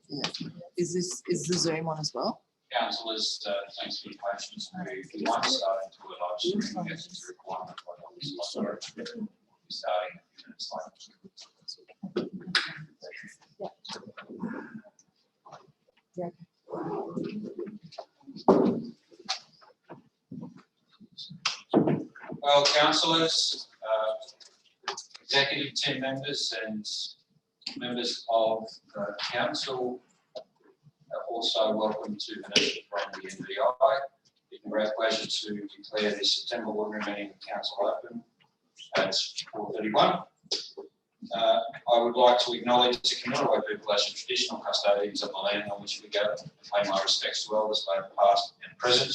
Yeah. Is the Zoom on as well? Councillors, thanks for your patience. We won't start into a live stream. Yes, it's a requirement by the legislature. We're starting a few minutes later. Yeah. Well, councillors, executive team members and members of the council are also welcome to Vanessa from the NBI. It's a great pleasure to declare the September ordinary meeting of council open at 4:31. I would like to acknowledge the Kamilaroi people as the traditional custodians of the land on which we gather, pay my respects to elders both past and present,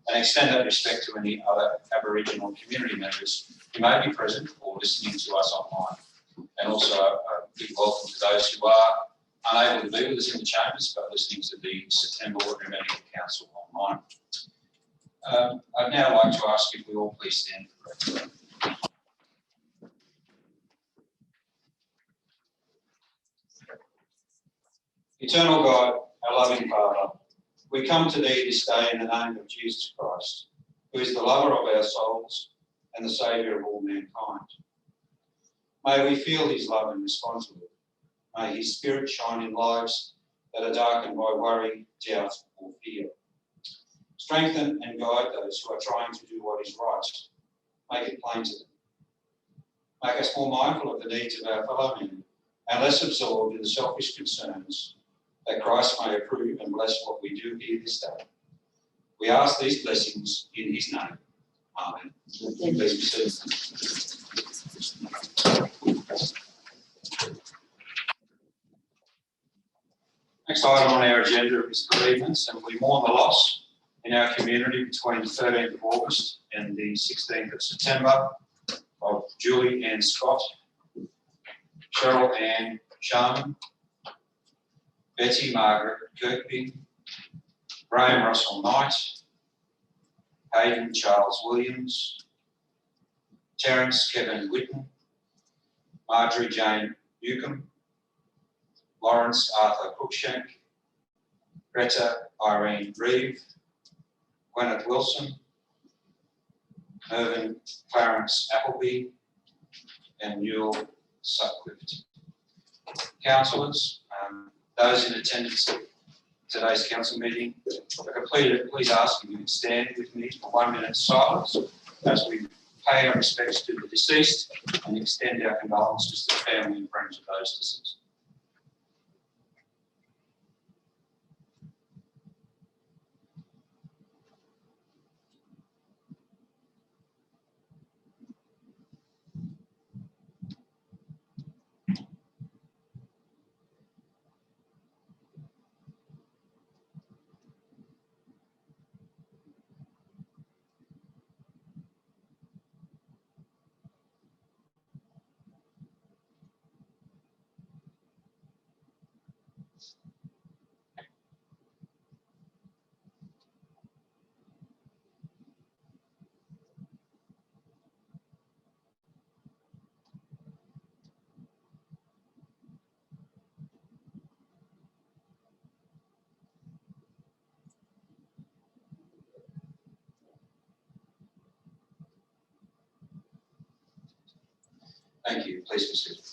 and extend that respect to any other Aboriginal community members who may be present or listening to us online. And also a big welcome to those who are unable to be with us in the chambers but listening to the September ordinary meeting of council online. I'd now like to ask if we all please stand for prayer. Eternal God, our loving Father, we come to Thee this day in the name of Jesus Christ, who is the lover of our souls and the Saviour of all mankind. May we feel His love and respond to it. May His Spirit shine in lives that are darkened by worry, doubt or fear. Strengthen and guide those who are trying to do what is right. Make it plain to them. Make us more mindful of the needs of our fellow men and less absorbed in the selfish concerns, that Christ may approve and bless what we do here this day. We ask these blessings in His name. Amen. Please be seated. Next item on our agenda is bereavements, and we mourn the loss in our community between the 13th of August and the 16th of September of Julie Ann Scott, Cheryl Ann Sharman, Betty Margaret Kirkby, Graham Russell Knight, Hayden Charles Williams, Terence Kevin Whitten, Marjorie Jane Newcomb, Lawrence Arthur Cruikshank, Greta Irene Reeve, Gwyneth Wilson, Mervyn Clarence Appleby, and Newell Sutcliffe. Councillors, those in attendance at today's council meeting, if I could please ask you to stand with me for 1 minute silence as we pay our respects to the deceased and extend our condolences to the family and friends of those deceased. Thank you. Please be seated.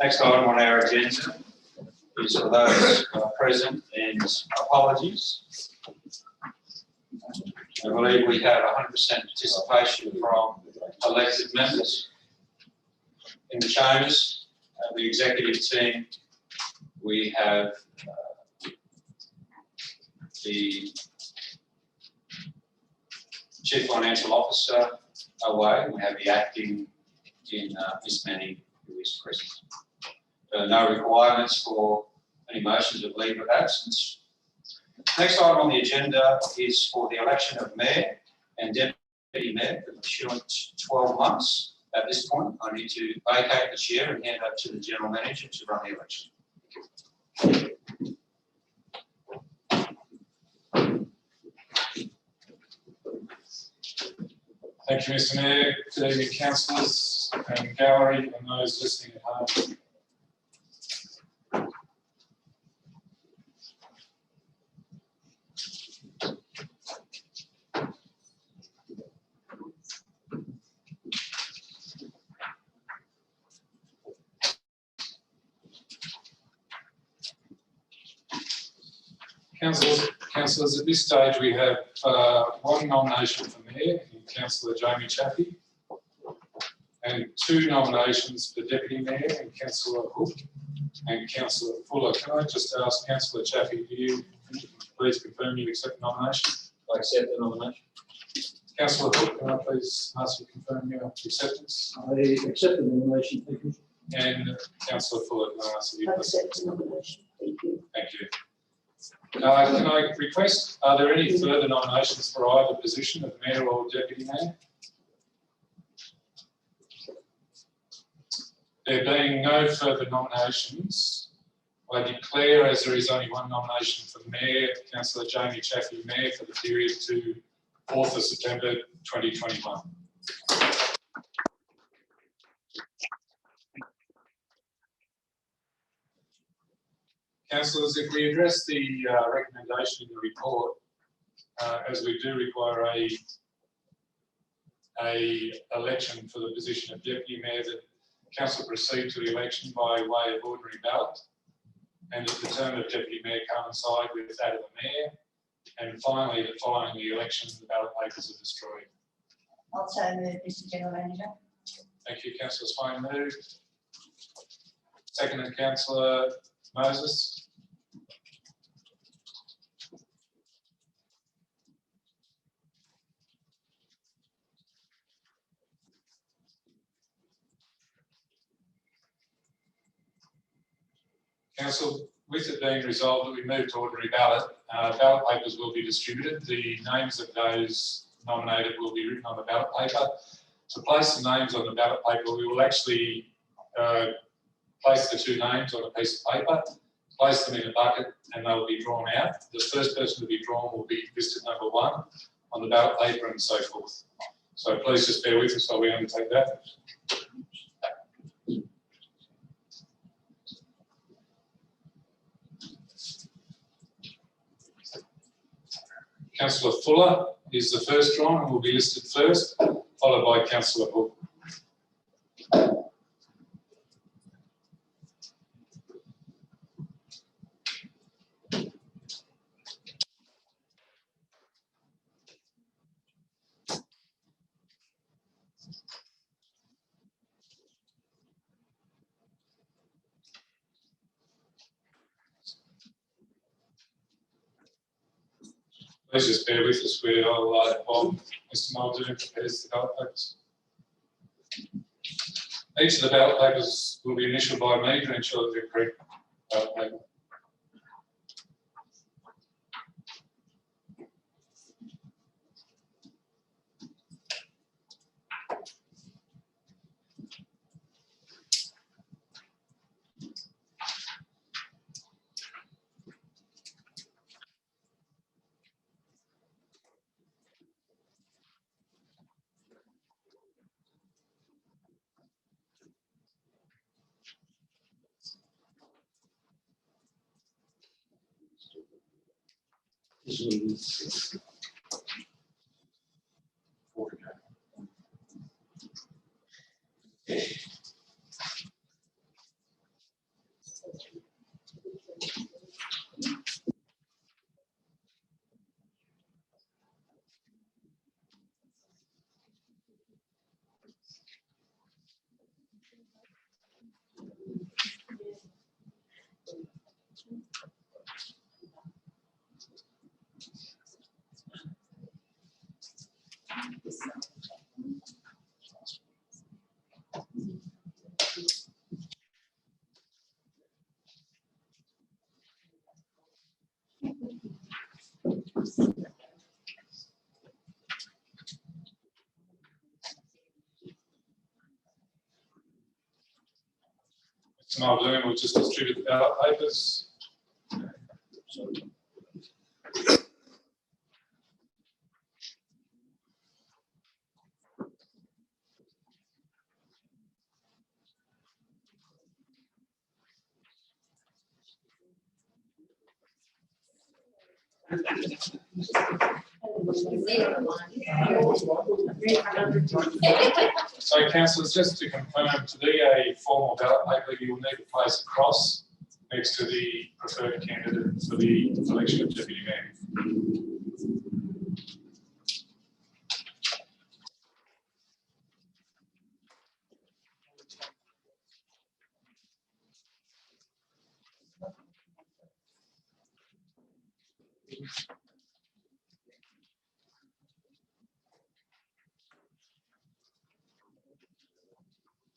Next item on our agenda is for those who are present and apologies. I believe we have 100% participation from elected members in the chambers. The executive team, we have the Chief Financial Officer away. We have the acting in Miss Manning, who is present. There are no requirements for any motions of leave of absence. Next item on the agenda is for the election of Mayor and Deputy Mayor for the ensuing 12 months. At this point, I need to vacate the chair and hand over to the General Manager to run the election. Thank you, Mr. Mayor. Good evening, councillors and gallery and those listening at home. Councillors, at this stage we have one nomination for Mayor in Councillor Jamie Chaffey and two nominations for Deputy Mayor in Councillor Hook and Councillor Fuller. Can I just ask Councillor Chaffey, do you please confirm you accept the nomination? I accept the nomination. Councillor Hook, can I please ask you to confirm your acceptance? I accept the nomination, thank you. And Councillor Fuller, can I ask you I please? accept the nomination, thank you. Thank you. Can I request, are there any further nominations for either position of Mayor or Deputy Mayor? There being no further nominations, I declare, as there is only one nomination for Mayor, Councillor Jamie Chaffey, Mayor for the period to 4th of September 2021. Councillors, if we address the recommendation in the report, as we do require a election for the position of Deputy Mayor, that Council proceed to the election by way of ordinary ballot, and that the term of Deputy Mayor coincide with that of the Mayor, and finally, that following the election, the ballot papers are destroyed. Also move, Mr General Manager. Thank you, Councillor Swain moved. Seconded, Councillor Moses. Council, with it being resolved that we move to ordinary ballot, ballot papers will be distributed. The names of those nominated will be written on the ballot paper. To place the names on the ballot paper, we will actually place the two names on a piece of paper, place them in a bucket, and they will be drawn out. The first person to be drawn will be listed number 1 on the ballot paper and so forth. So please just bear with us while we undertake that. Councillor Fuller is the first drawn and will be listed first, followed by Councillor Hook. Please just bear with us. While Mr Muldoon prepares the ballot papers. Each of the ballot papers will be initialed by me to ensure that they're correct ballot paper. Mr Muldoon will just distribute the ballot papers. So, councillors, just to confirm, to be a formal ballot paper, you will need to place a cross next to the preferred candidate for the election of deputy mayor.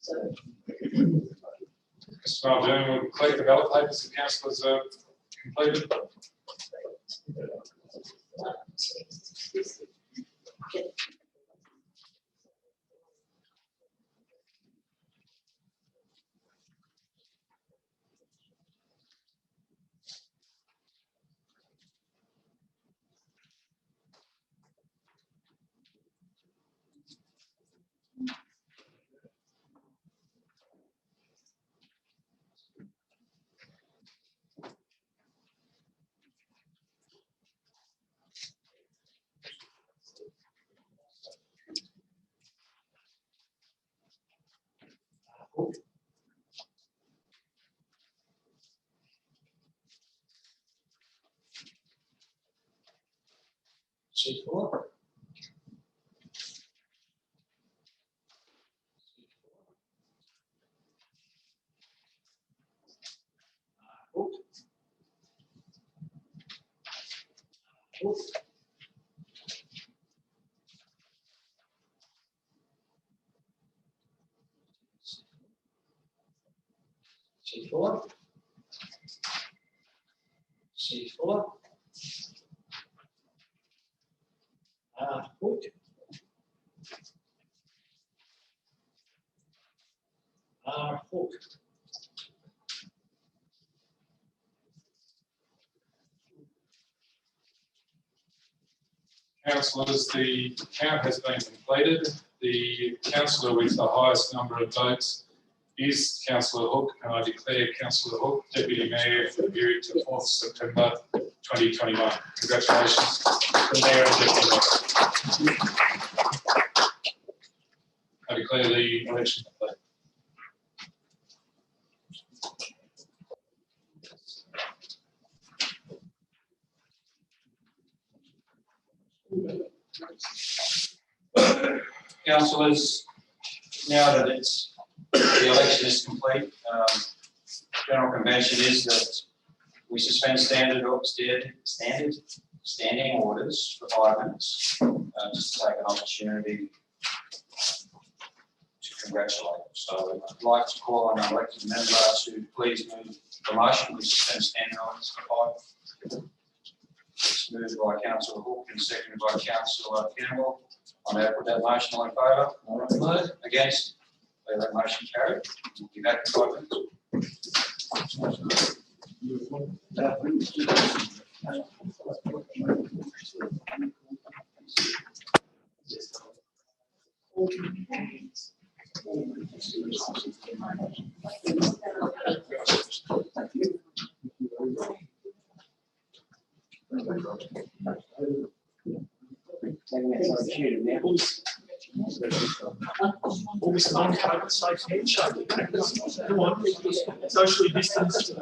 So, Mr. Muldoon will collect the ballot papers the councillors are completed. C4. C4. C4. Hook. Hook. Councillors, the count has been completed. The councillor with the highest number of votes is Councillor Hook, and I declare Councillor Hook Deputy Mayor for the period to 4th September 2021. Congratulations to the Mayor and Deputy Mayor. I declare the election complete. Councillors, now that the election is complete, general convention is that we suspend standing orders for 5 minutes, just to take an opportunity to congratulate. So I'd like to call on our elected member to please move the motion. We suspend standing orders for 5. It's moved by Councillor Hook and seconded by Councillor Campbell. On that motion, all in favour? Against? Declare that motion carried. We'll be back in 5 minutes. Socially distanced.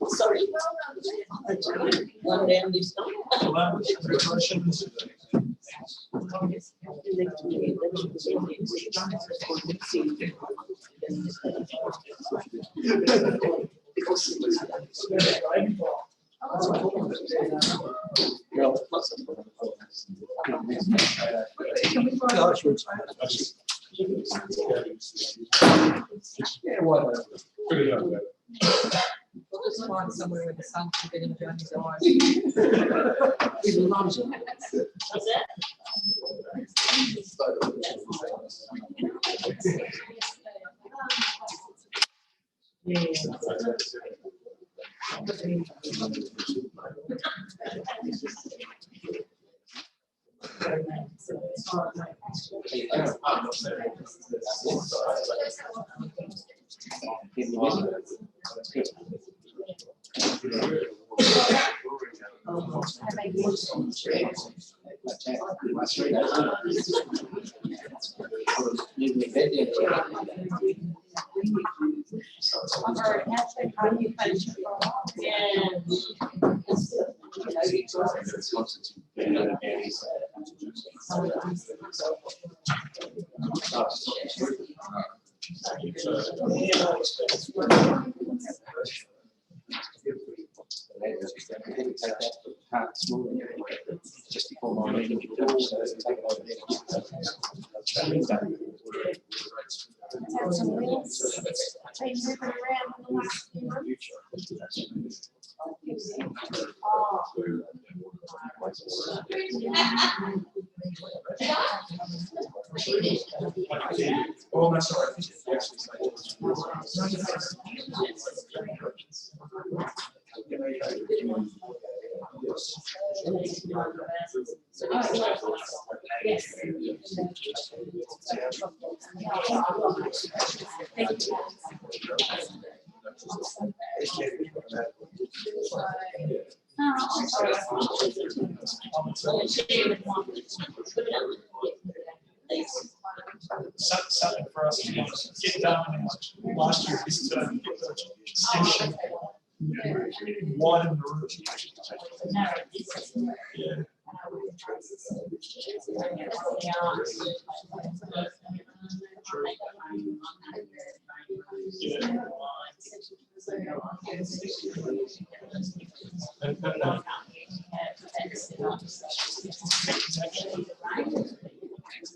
sorry. One down this time. We'll just find somewhere where the sun can get into his eyes. What's that? Just before my meeting, so take it over there. Been moving around in the last few months. Oh, that's all right. Something for us to get done last year is to get the extension, widen the route. Yeah.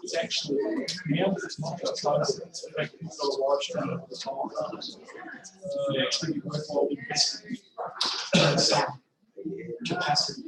It's actually, now that it's not just us, it's affecting the large amount of the small farmers. Actually, be worthwhile investing in some capacity.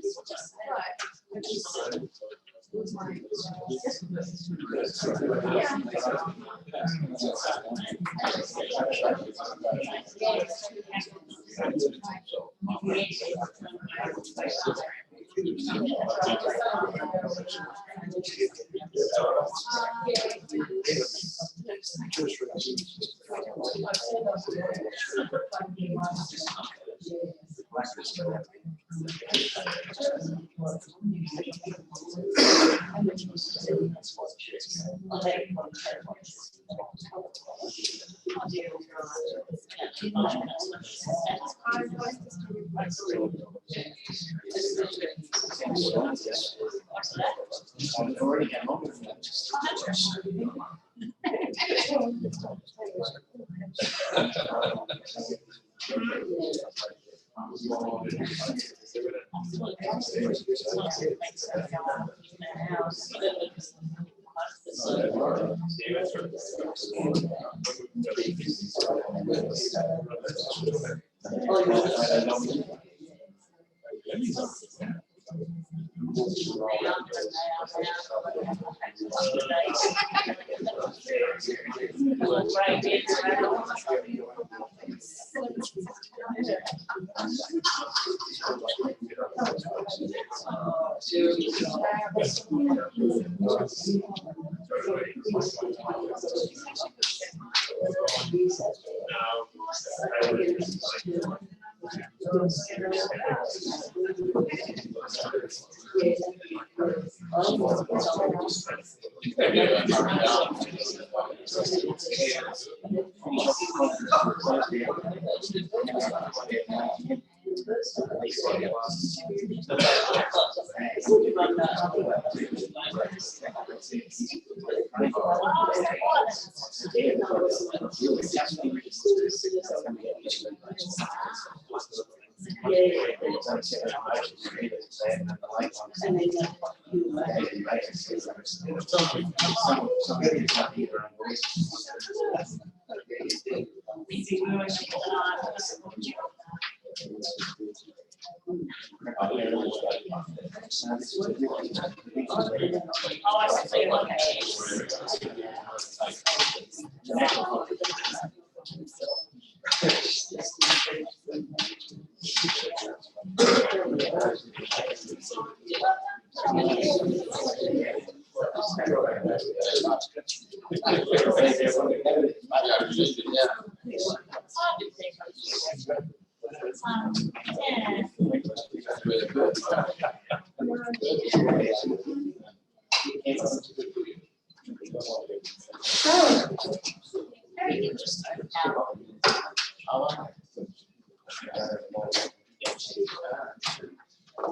meeting just over now.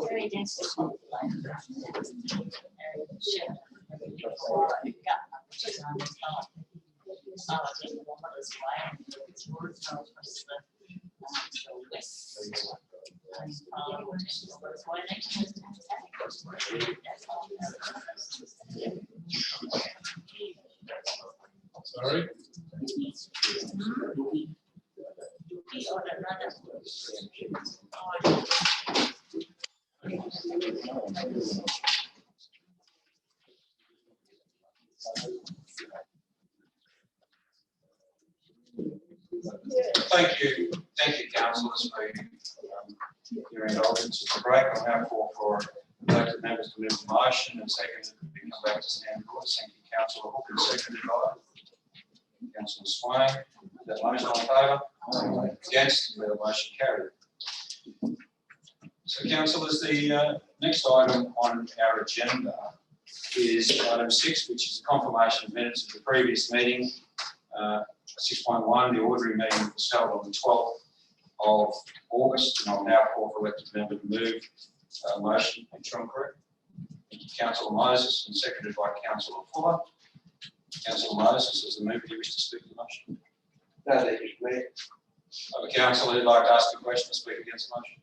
Very densely populated. So I think the woman is way, it's more than west. Sorry? Thank you, councillors, for your indulgence. It's a break. I'll now call for elected members to move the motion and second to come back to stand for. Thank you, councillor Hook, and seconded by councillor Swain. That motion on favour? Against? The motion carried. So, councillors, the next item on our agenda is item 6, which is the confirmation of minutes of the previous meeting. 6.1, the ordinary meeting was held on the 12th of August, and I'll now call for elected member to move a motion. Make sure I'm correct. Councillor Moses, and seconded by councillor Fuller. Councillor Moses, as the mover, do you wish to speak to the motion? No, thank you, Mayor. I have a councillor who'd like to ask a question or speak against the motion.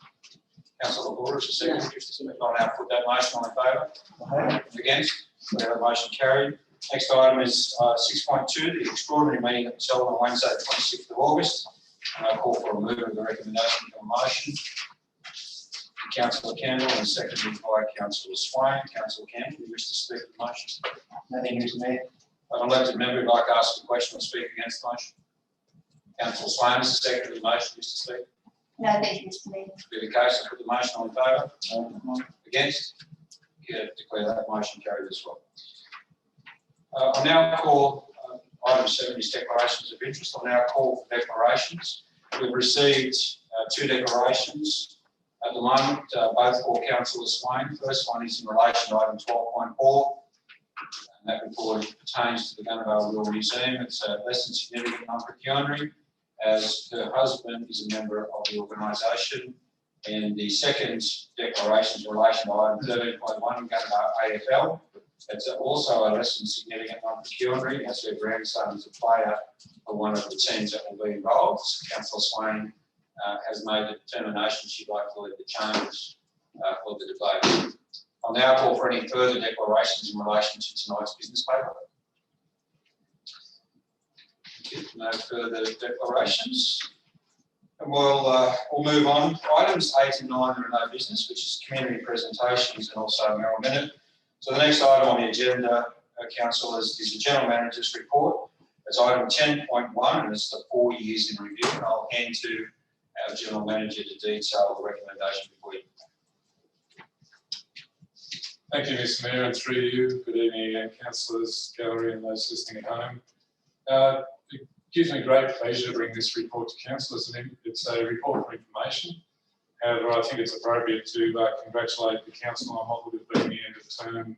Councillor Fuller, as the second, wish to speak. I'll now put that motion on in favour. Against? We have a motion carried. Next item is 6.2, the extraordinary meeting that was held on Wednesday, the 26th of August. And I call for a move of the recommendation for a motion. Councillor Campbell and seconded by councillor Swain. Councillor Campbell, do you wish to speak to the motion? No, thank you, Mayor. An elected member who'd like to ask a question or speak against the motion. Councillor Swain is the second of the motion, wish to speak. No, thank you, Mr. Mayor. Be the case, I put the motion on in favour. Against? Yeah, declare that motion carried as well. I'll now call item 7 is declarations of interest. I'll now call for declarations. We've received 2 declarations at the moment, both for councillor Swain. The first one is in relation to item 12.4, and that report pertains to the Gunnerbale War Museum. It's less than significant non-pecuniary, as her husband is a member of the organisation. And the second declaration is in relation to item 13.1, Gunnerbale AFL. It's also a less than significant non-pecuniary, as her grandson is a player for one of the teams that will be involved. Councillor Swain has made the determination she'd like to lead the change for the debate. I'll now call for any further declarations in relation to tonight's business paper. No further declarations. And we'll move on. Items 8 and 9 are no business, which is community presentations and also Merrill Minute. So the next item on the agenda, council, is the General Manager's report. It's item 10.1 and it's the 4 years in review. And I'll hand to our General Manager to detail the recommendation before you. Thank you, Mr. Mayor, and through you. Good evening, councillors, gallery, and those listening at home. It gives me great pleasure to bring this report to councillors. It's a report for information. However, I think it's appropriate to congratulate the council on what would have been the end of term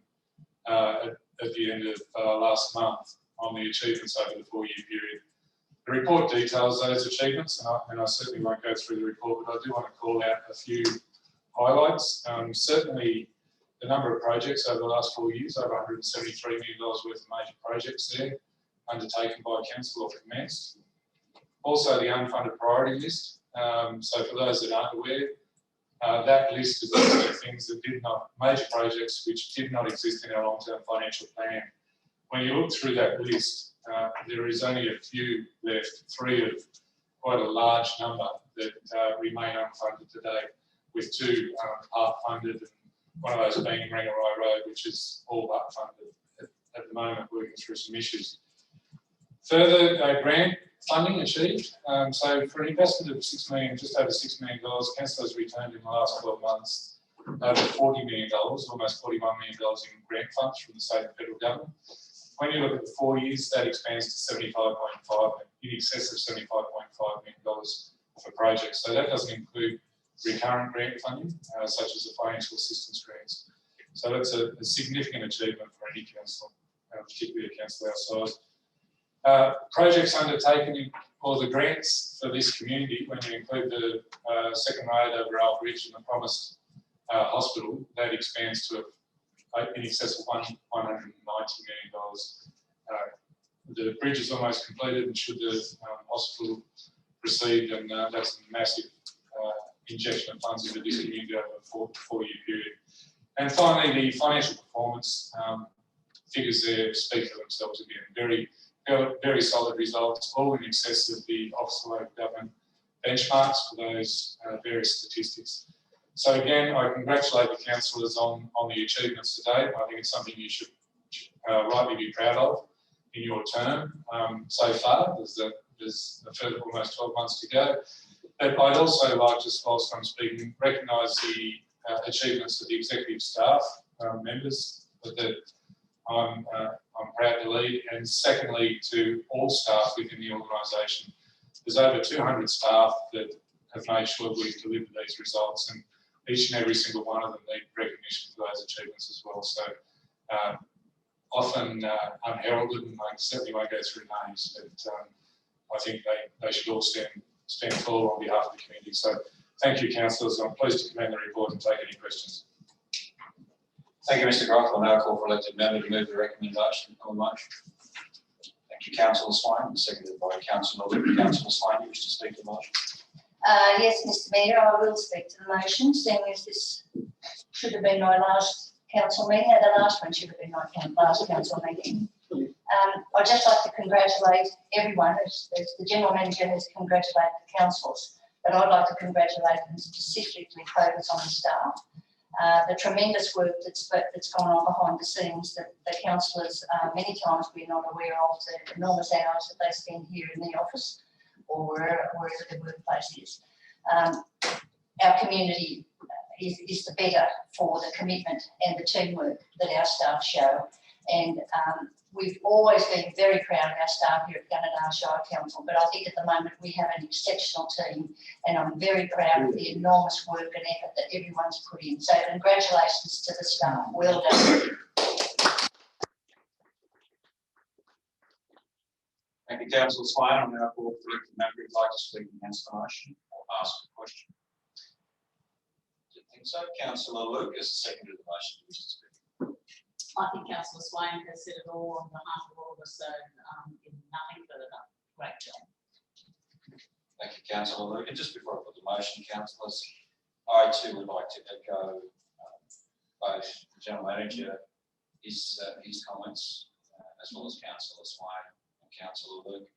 at the end of last month on the achievements over the 4-year period. The report details those achievements, and I certainly won't go through the report, but I do want to call out a few highlights. Certainly, the number of projects over the last 4 years, over $173 million worth of major projects there, undertaken by council or commenced. Also, the unfunded priority list. So for those that aren't aware, that list is also things that major projects which did not exist in our long-term financial plan. When you look through that list, there is only a few left, 3 of quite a large number that remain unfunded today, with 2 part funded, and one of those being Rangarai Road, which is all but funded at the moment, working through some issues. Further grant funding achieved. So for an investment of just over $6 million, council has returned in the last 12 months over $40 million, almost $41 million in grant funds from the state and federal government. When you look at the 4 years, that expands to 75.5, in excess of $75.5 million for projects. So that doesn't include recurrent grant funding, such as the financial assistance grants. So that's a significant achievement for any council, particularly a council our size. Projects undertaken or the grants for this community, when you include the second road over Rail Bridge and the promised hospital, that expands to in excess of $190 million. The bridge is almost completed, and should the hospital proceed, and that's a massive injection of funds into this community over a four-year period. And finally, the financial performance figures there speak for themselves again. Very solid results, all in excess of the Office of Local Government benchmarks for those various statistics. So again, I congratulate the councillors on the achievements today. I think it's something you should rightly be proud of in your term so far. There's a further almost 12 months to go. But I'd also like, just whilst I'm speaking, recognise the achievements of the executive staff members that I'm proud to lead, and secondly to all staff within the organisation. There's over 200 staff that have made sure we've delivered these results, and each and every single one of them need recognition for those achievements as well. So often unheralded, and I certainly won't go through names, but I think they should all stand tall on behalf of the community. So thank you, councillors. I'm pleased to commend the report and take any questions. Thank you, Mr. Groff. I'll now call for elected member to move the recommendation on the motion. Thank you, Councillor Swain, seconded by Councillor Luke. Councillor Swain, you wish to speak to the motion? Yes, Mr. Mayor, I will speak to the motion, seeing as this should have been my last council meeting, and the last one should have been my last council meeting. I'd just like to congratulate everyone, as the General Manager has congratulated the councils, but I'd like to congratulate and specifically focus on the staff. The tremendous work that's gone on behind the scenes that the councillors, many times we're not aware of, the enormous hours that they spend here in the office or wherever the workplace is. Our community is the better for the commitment and the teamwork that our staff show. And we've always been very proud of our staff here at Gunnedah Shire Council, but I think at the moment we have an exceptional team, and I'm very proud of the enormous work and effort that everyone's put in. So congratulations to the staff. Well done. Thank you, Councillor Swain. I'm now call for elected member who'd like to speak against the motion or ask a question. I think so. Councillor Luke is the second of the motion. Who wishes to speak? I think Councillor Swain has said it all on behalf of all of us, so nothing further. Great job. Thank you, Councillor Luke. And just before I put the motion, councillors, I too would like to echo both the General Manager, his comments, as well as Councillor Swain and Councillor Luke,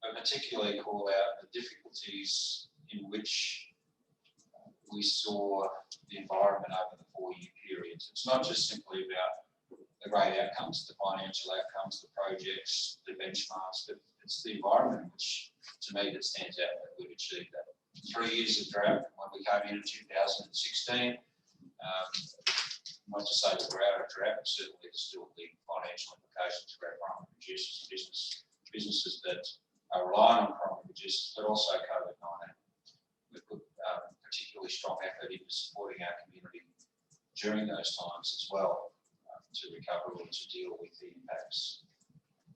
but particularly call out the difficulties in which we saw the environment over the 4-year period. It's not just simply about the great outcomes, the financial outcomes, the projects, the benchmarks, but it's the environment which, to me, that stands out that we've achieved that. 3 years of drought when we came in 2016. Not to say that we're out of drought, but certainly there's still the financial implications for our primary producers and businesses that are relying on primary producers, but also COVID-19. We've put particularly strong effort into supporting our community during those times as well, to recover or to deal with the impacts.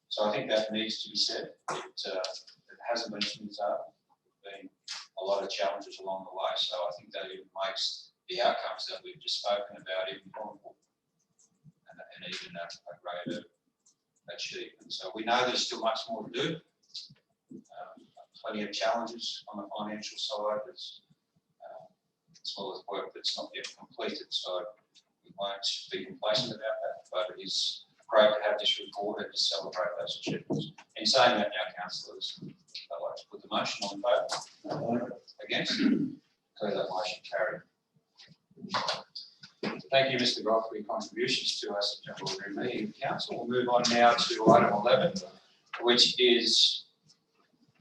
So I think that needs to be said. It hasn't been smooth sailing. There's been a lot of challenges along the way. So I think that even makes the outcomes that we've just spoken about even more important and even a greater achievement. So we know there's still much more to do. Plenty of challenges on the financial side, as well as work that's not yet completed. So we won't be complacent about that, but it is great to have this report and to celebrate those achievements. In saying that now, councillors, I'd like to put the motion on favour. Against? So that motion carried. Thank you, Mr. Groff, for your contributions to us at General Ordinary Meeting of Council. We'll move on now to item 11, which is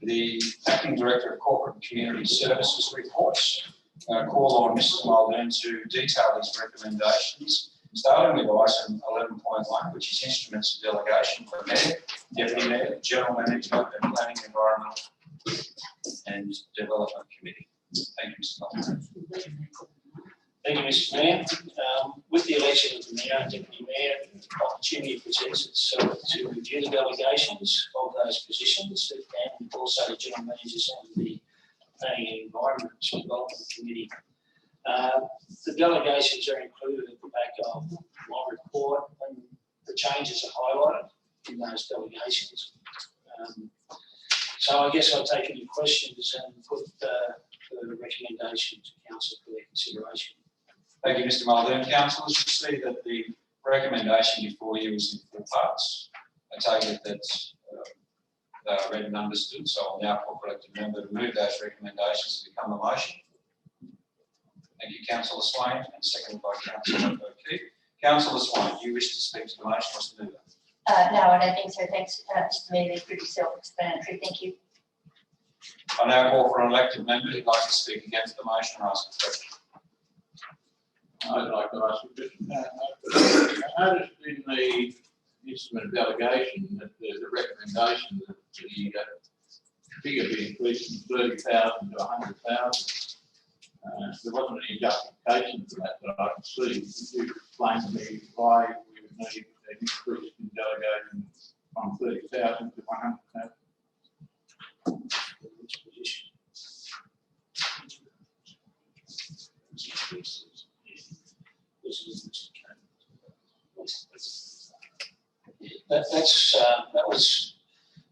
the Acting Director of Corporate and Community Services reports. Call on Mr. Muldoon to detail his recommendations, starting with item 11.1, which is instruments of delegation for Mayor, Deputy Mayor, General Management and Planning, Environment and Development Committee. Thank you, Mr. Muldoon. Thank you, Mr. Mayor. With the election of the Mayor and Deputy Mayor, the opportunity presents itself to review the delegations of those positions, and also the general managers and the Planning and Environment Development Committee. The delegations are included at the back of my report, and the changes are highlighted in those delegations. So I guess I'll take any questions and put the recommendation to council for their consideration. Thank you, Mr. Muldoon. Councillors, you see that the recommendation before you is in 4 parts. I take it that they are read and understood, so I'll now call collective member to move those recommendations to become a motion. Thank you, Councillor Swain, and seconded by Councillor O'Keefe. Councillor Swain, do you wish to speak to the motion or to move it? No, I don't think so. Thanks, Mr. Mayor. They're pretty self-explanatory. Thank you. I now call for an elected member who'd like to speak against the motion or ask a question. I'd like to ask a question. I noticed in the instrument of delegation that there's a recommendation that the figure be increased from 30,000 to 100,000. There wasn't any justification for that I could see. Could you explain to me why we would need an increase in delegation from 30,000 to 100,000? Which position? That was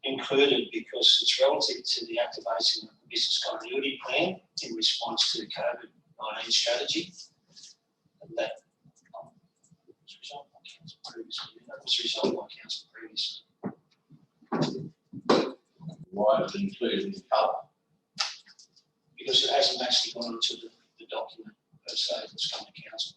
included because it's relative to the activation of the business continuity plan in response to the COVID-19 strategy. And that was resolved by council previously. Why is it included in colour? Because it hasn't actually gone into the document per se that's come to council.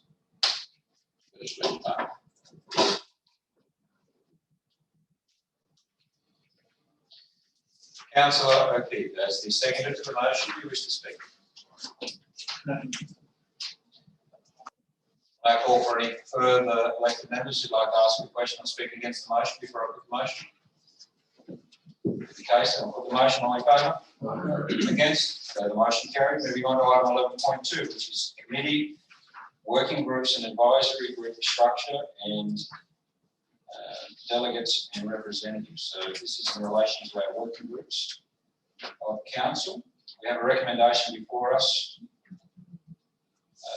Councillor O'Keefe, as the seconder to the motion, do you wish to speak? I call for any further elected members who'd like to ask a question or speak against the motion before I put the motion. The case, I'll put the motion. All in favour? Against? So the motion carried. Moving on to item 11.2, which is committee, working groups and advisory group structure and delegates and representatives. So this is in relation to our working groups of council. We have a recommendation before us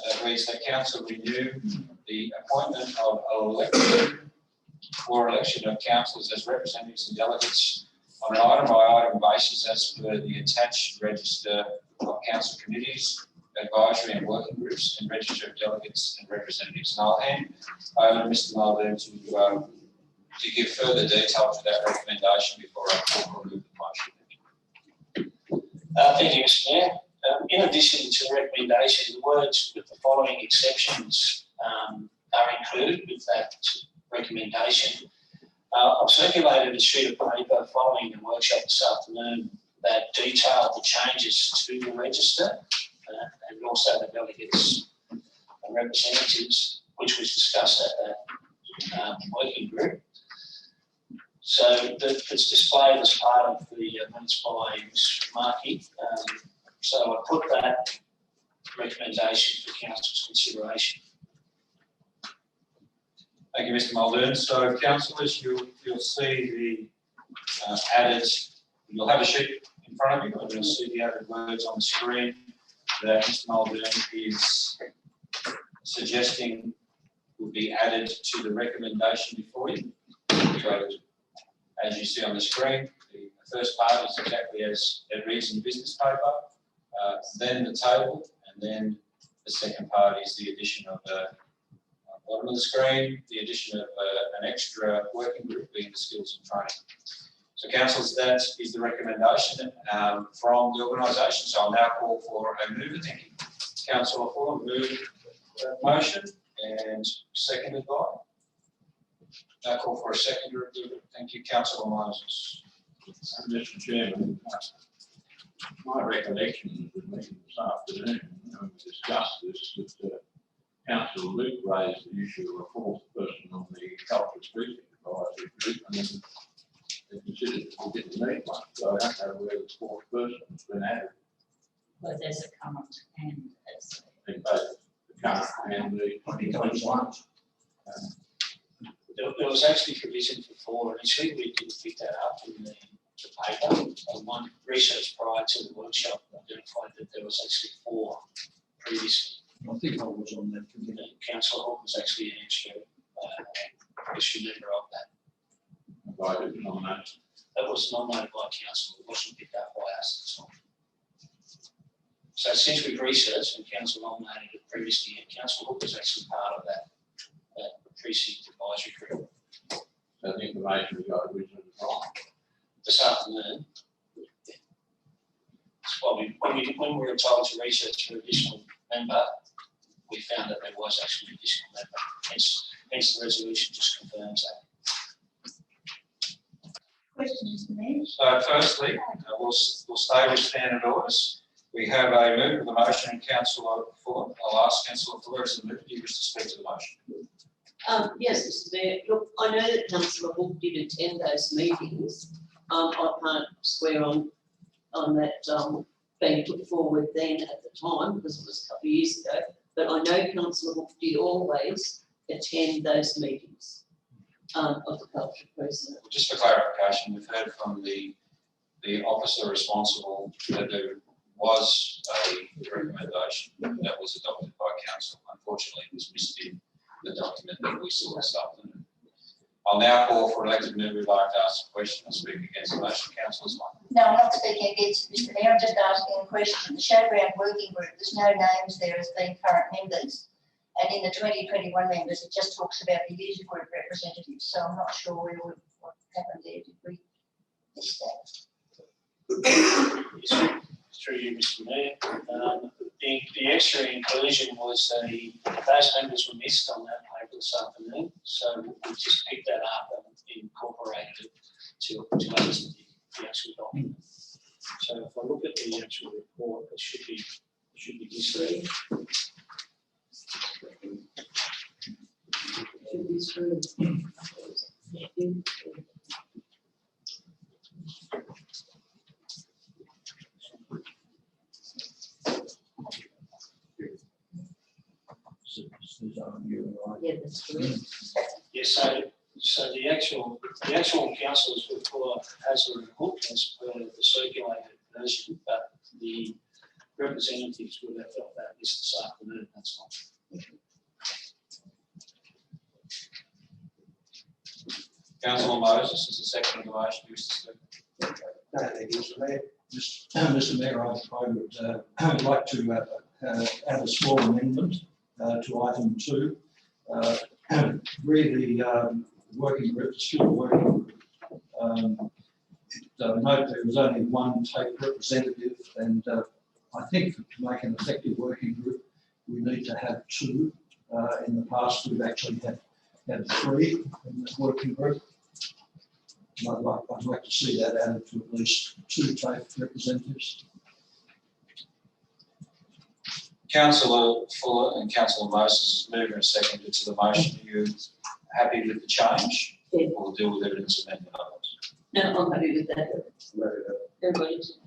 that reads that council renew the appointment of election of councillors as representatives and delegates on an item-by-item basis as per the attached register of council committees, advisory and working groups, and register of delegates and representatives. And I'll hand over to Mr. Muldoon to give further detail to that recommendation before I call for the motion. Thank you, Mr. Mayor. In addition to the recommendation, the words with the following exceptions are included with that recommendation. I've circulated a sheet of paper following the workshop this afternoon that detailed the changes to the register and also the delegates and representatives, which was discussed at that working group. So it's displayed as part of the minutes by Ms. Markey. So I put that recommendation for council's consideration. Thank you, Mr. Muldoon. So, councillors, you'll see the added. You'll have a sheet in front of you, and you'll see the added words on the screen that Mr. Muldoon is suggesting will be added to the recommendation before you. So, as you see on the screen, the first part is exactly as it reads in the business paper, then the table, and then the second part is the addition of the bottom of the screen, the addition of an extra working group being the skills and training. So, councillors, that is the recommendation from the organisation. So I'll now call for a mover. Thank you. Councillor Fuller, move the motion and seconded by. Now call for a seconder. Thank you, Councillor Moses. Mr. Chairman, my recollection of the meeting this afternoon, when we discussed this, that Councillor Luke raised the issue of a fourth person on the Culture Street Advisory Group, and then they considered that we didn't need one. So I don't know where the fourth person has been added. Well, there's a current and it's In both the current and the 2021. There was actually provision for 4 initially. We didn't pick that up in the the paper. And one research prior to the workshop identified that there was actually 4 previously. I think I was on that committee. Councillor Hook was actually an extra member of that. Invited to nominate. That was nominated by council, it wasn't picked up by us. So since we've researched and council nominated it previously, and Councillor Hook was actually part of that precinct advisory group. So the information we got originally wrong. This afternoon. It's probably, when we were told to research for additional member, we found that there was actually an additional member. Hence the resolution just confirms that. Questions, Mr Mayor? So firstly, we'll stay with standard orders. We have a move of the motion and Councillor Fuller. I'll ask Councillor Fuller as the move, do you wish to speak to the motion? Yes, Mr Mayor. Look, I know that Councillor Hook did attend those meetings. I can't swear on that being put forward then at the time because it was a couple of years ago. But I know Councillor Hook did always attend those meetings of the culture president. Just for clarification, we've heard from the officer responsible that there was a recommendation that was adopted by council. Unfortunately, it was missed in the document that we saw this afternoon. I'll now call for elected member who'd like to ask a question or speak against the motion. Councillor Swan. No, I'm not speaking against Mr Mayor, I'm just asking a question. The Showground Working Group, there's no names there as being current members. And in the 2021 members, it just talks about the user group representatives. So I'm not sure what happened there. Did we miss that? Through you, Mr Mayor. The extra inclusion was those members were missed on that paper this afternoon, so we just picked that up and incorporated it to others in the actual document. So if I look at the actual report, it should be this way. Should be through. Yeah, that's correct. Yes, so the actual councillors report has a report as per the circulated version, but the representatives would have felt that this afternoon, that's all. Councillor Moses is the second of the motion. You wish to speak? No, thank you, Mr Mayor. Mr Mayor, I would like to add a small amendment to item 2. Read the working group, the skilled working group. Note there was only one TAFE representative, and I think to make an effective working group, we need to have 2. In the past, we've actually had 3 in the working group. And I'd like to see that added to at least 2 TAFE representatives. Councillor Fuller and Councillor Moses moved and seconded to the motion. Are you happy with the change? Yeah. We'll deal with evidence amendment others. No, I'm happy with that. Everybody's.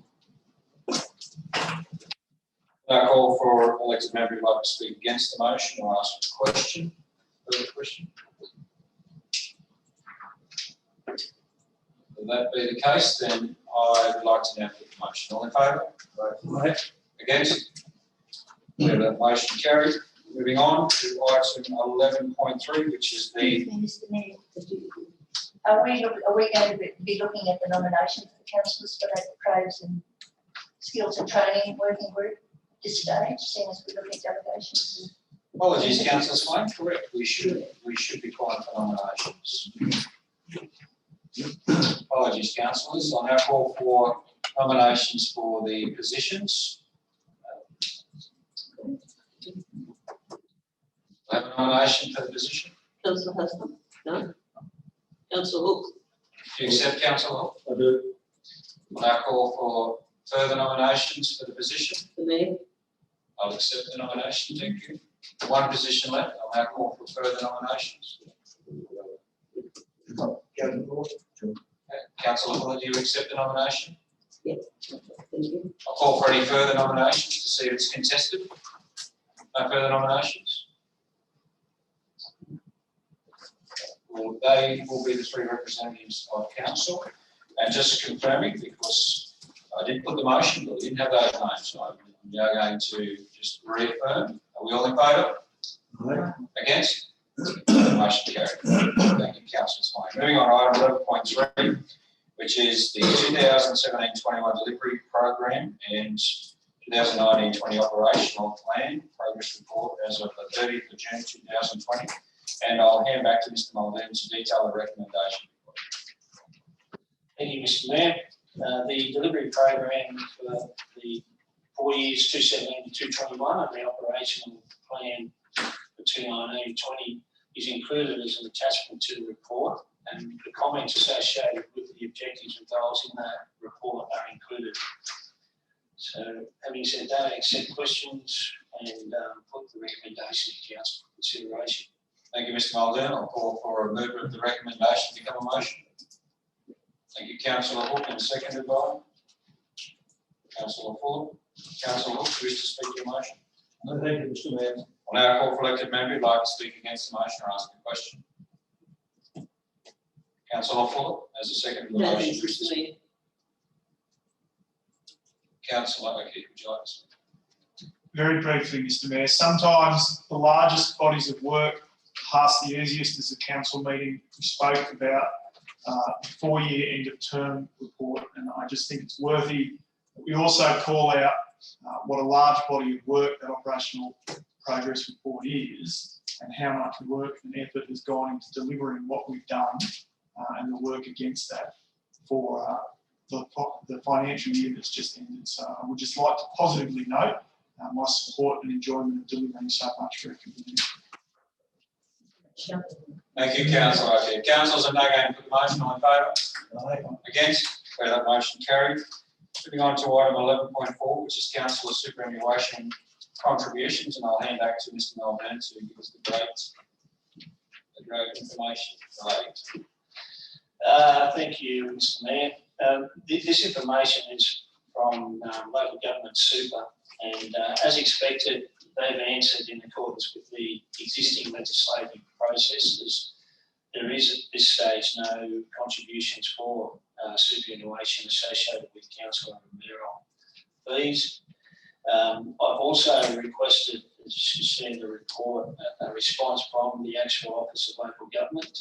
Now call for elected member who'd like to speak against the motion or ask a question. Further question? If that be the case, then I would like to now put the motion. All in favour? Vote against? We have that motion carried. Moving on to item 11.3, which is the. Mr Mayor, are we going to be looking at the nomination for the councillors for that Crows and Skills and Training Working Group at this stage, seeing as we look at delegations? Apologies, Councillor Swain. Correct. We should be quiet for nominations. Apologies, councillors. I'll now call for nominations for the positions. I have a nomination for the position. Councillor Huston? No? Councillor Hook? Do you accept, Councillor Hook? I do. I'll now call for further nominations for the position. The Mayor? I'll accept the nomination. Thank you. One position left. I'll now call for further nominations. Okay. Councillor Fuller, do you accept the nomination? Yes. Thank you. I'll call for any further nominations to see if it's contested. No further nominations? Well, they will be the 3 representatives of council. And just confirming, because I did put the motion, but we didn't have those names, so I'm now going to just reaffirm. Are we all in favour? Aye. Against? Motion carried. Thank you, councillor Swain. Moving on to item 11.3, which is the 2017-21 delivery program and 2019-20 operational plan progress report as of the 30th of June 2020. And I'll hand back to Mr. Muldoon to detail the recommendation. Thank you, Mr. Mayor. The delivery program for the 4 years, 2017 to 2021, of the operational plan for 2019-20 is included as an attachment to the report, and the comments associated with the objectives and goals in that report are included. So, having said that, I accept questions and put the recommendation to council for consideration. Thank you, Mr. Muldoon. I'll call for a movement of the recommendation to become a motion. Thank you, councillor Hook, and seconded by councillor Fuller. Councillor Hook, do you wish to speak to your motion? No, thank you, Mr. Mayor. I'll now call for elected member who'd like to speak against the motion or ask a question. Councillor Fuller, as a second to the No, motion. thanks, Mr. Mayor. Councillor, okay, would you like to speak? Very briefly, Mr. Mayor, sometimes the largest bodies of work pass the easiest as a council meeting. We spoke about 4-year end of term report, and I just think it's worthy that we also call out what a large body of work that operational progress report is, and how much work and effort has gone into delivering what we've done and the work against that for the financial year that's just ended. So I would just like to positively note my support and enjoyment of delivering so much for our community. Thank you, councillor. Okay, councillors are now going to put the motion on in favour. Aye. Against? Declare that motion carried. Moving on to item 11.4, which is councillor superannuation contributions, and I'll hand back to Mr. Muldoon to give us the great information relating. Thank you, Mr. Mayor. This information is from local government super, and as expected, they've answered in accordance with the existing legislative processes. There is at this stage no contributions for superannuation associated with council and mayoral fees. I've also requested, as you see in the report, a response from the actual Office of Local Government,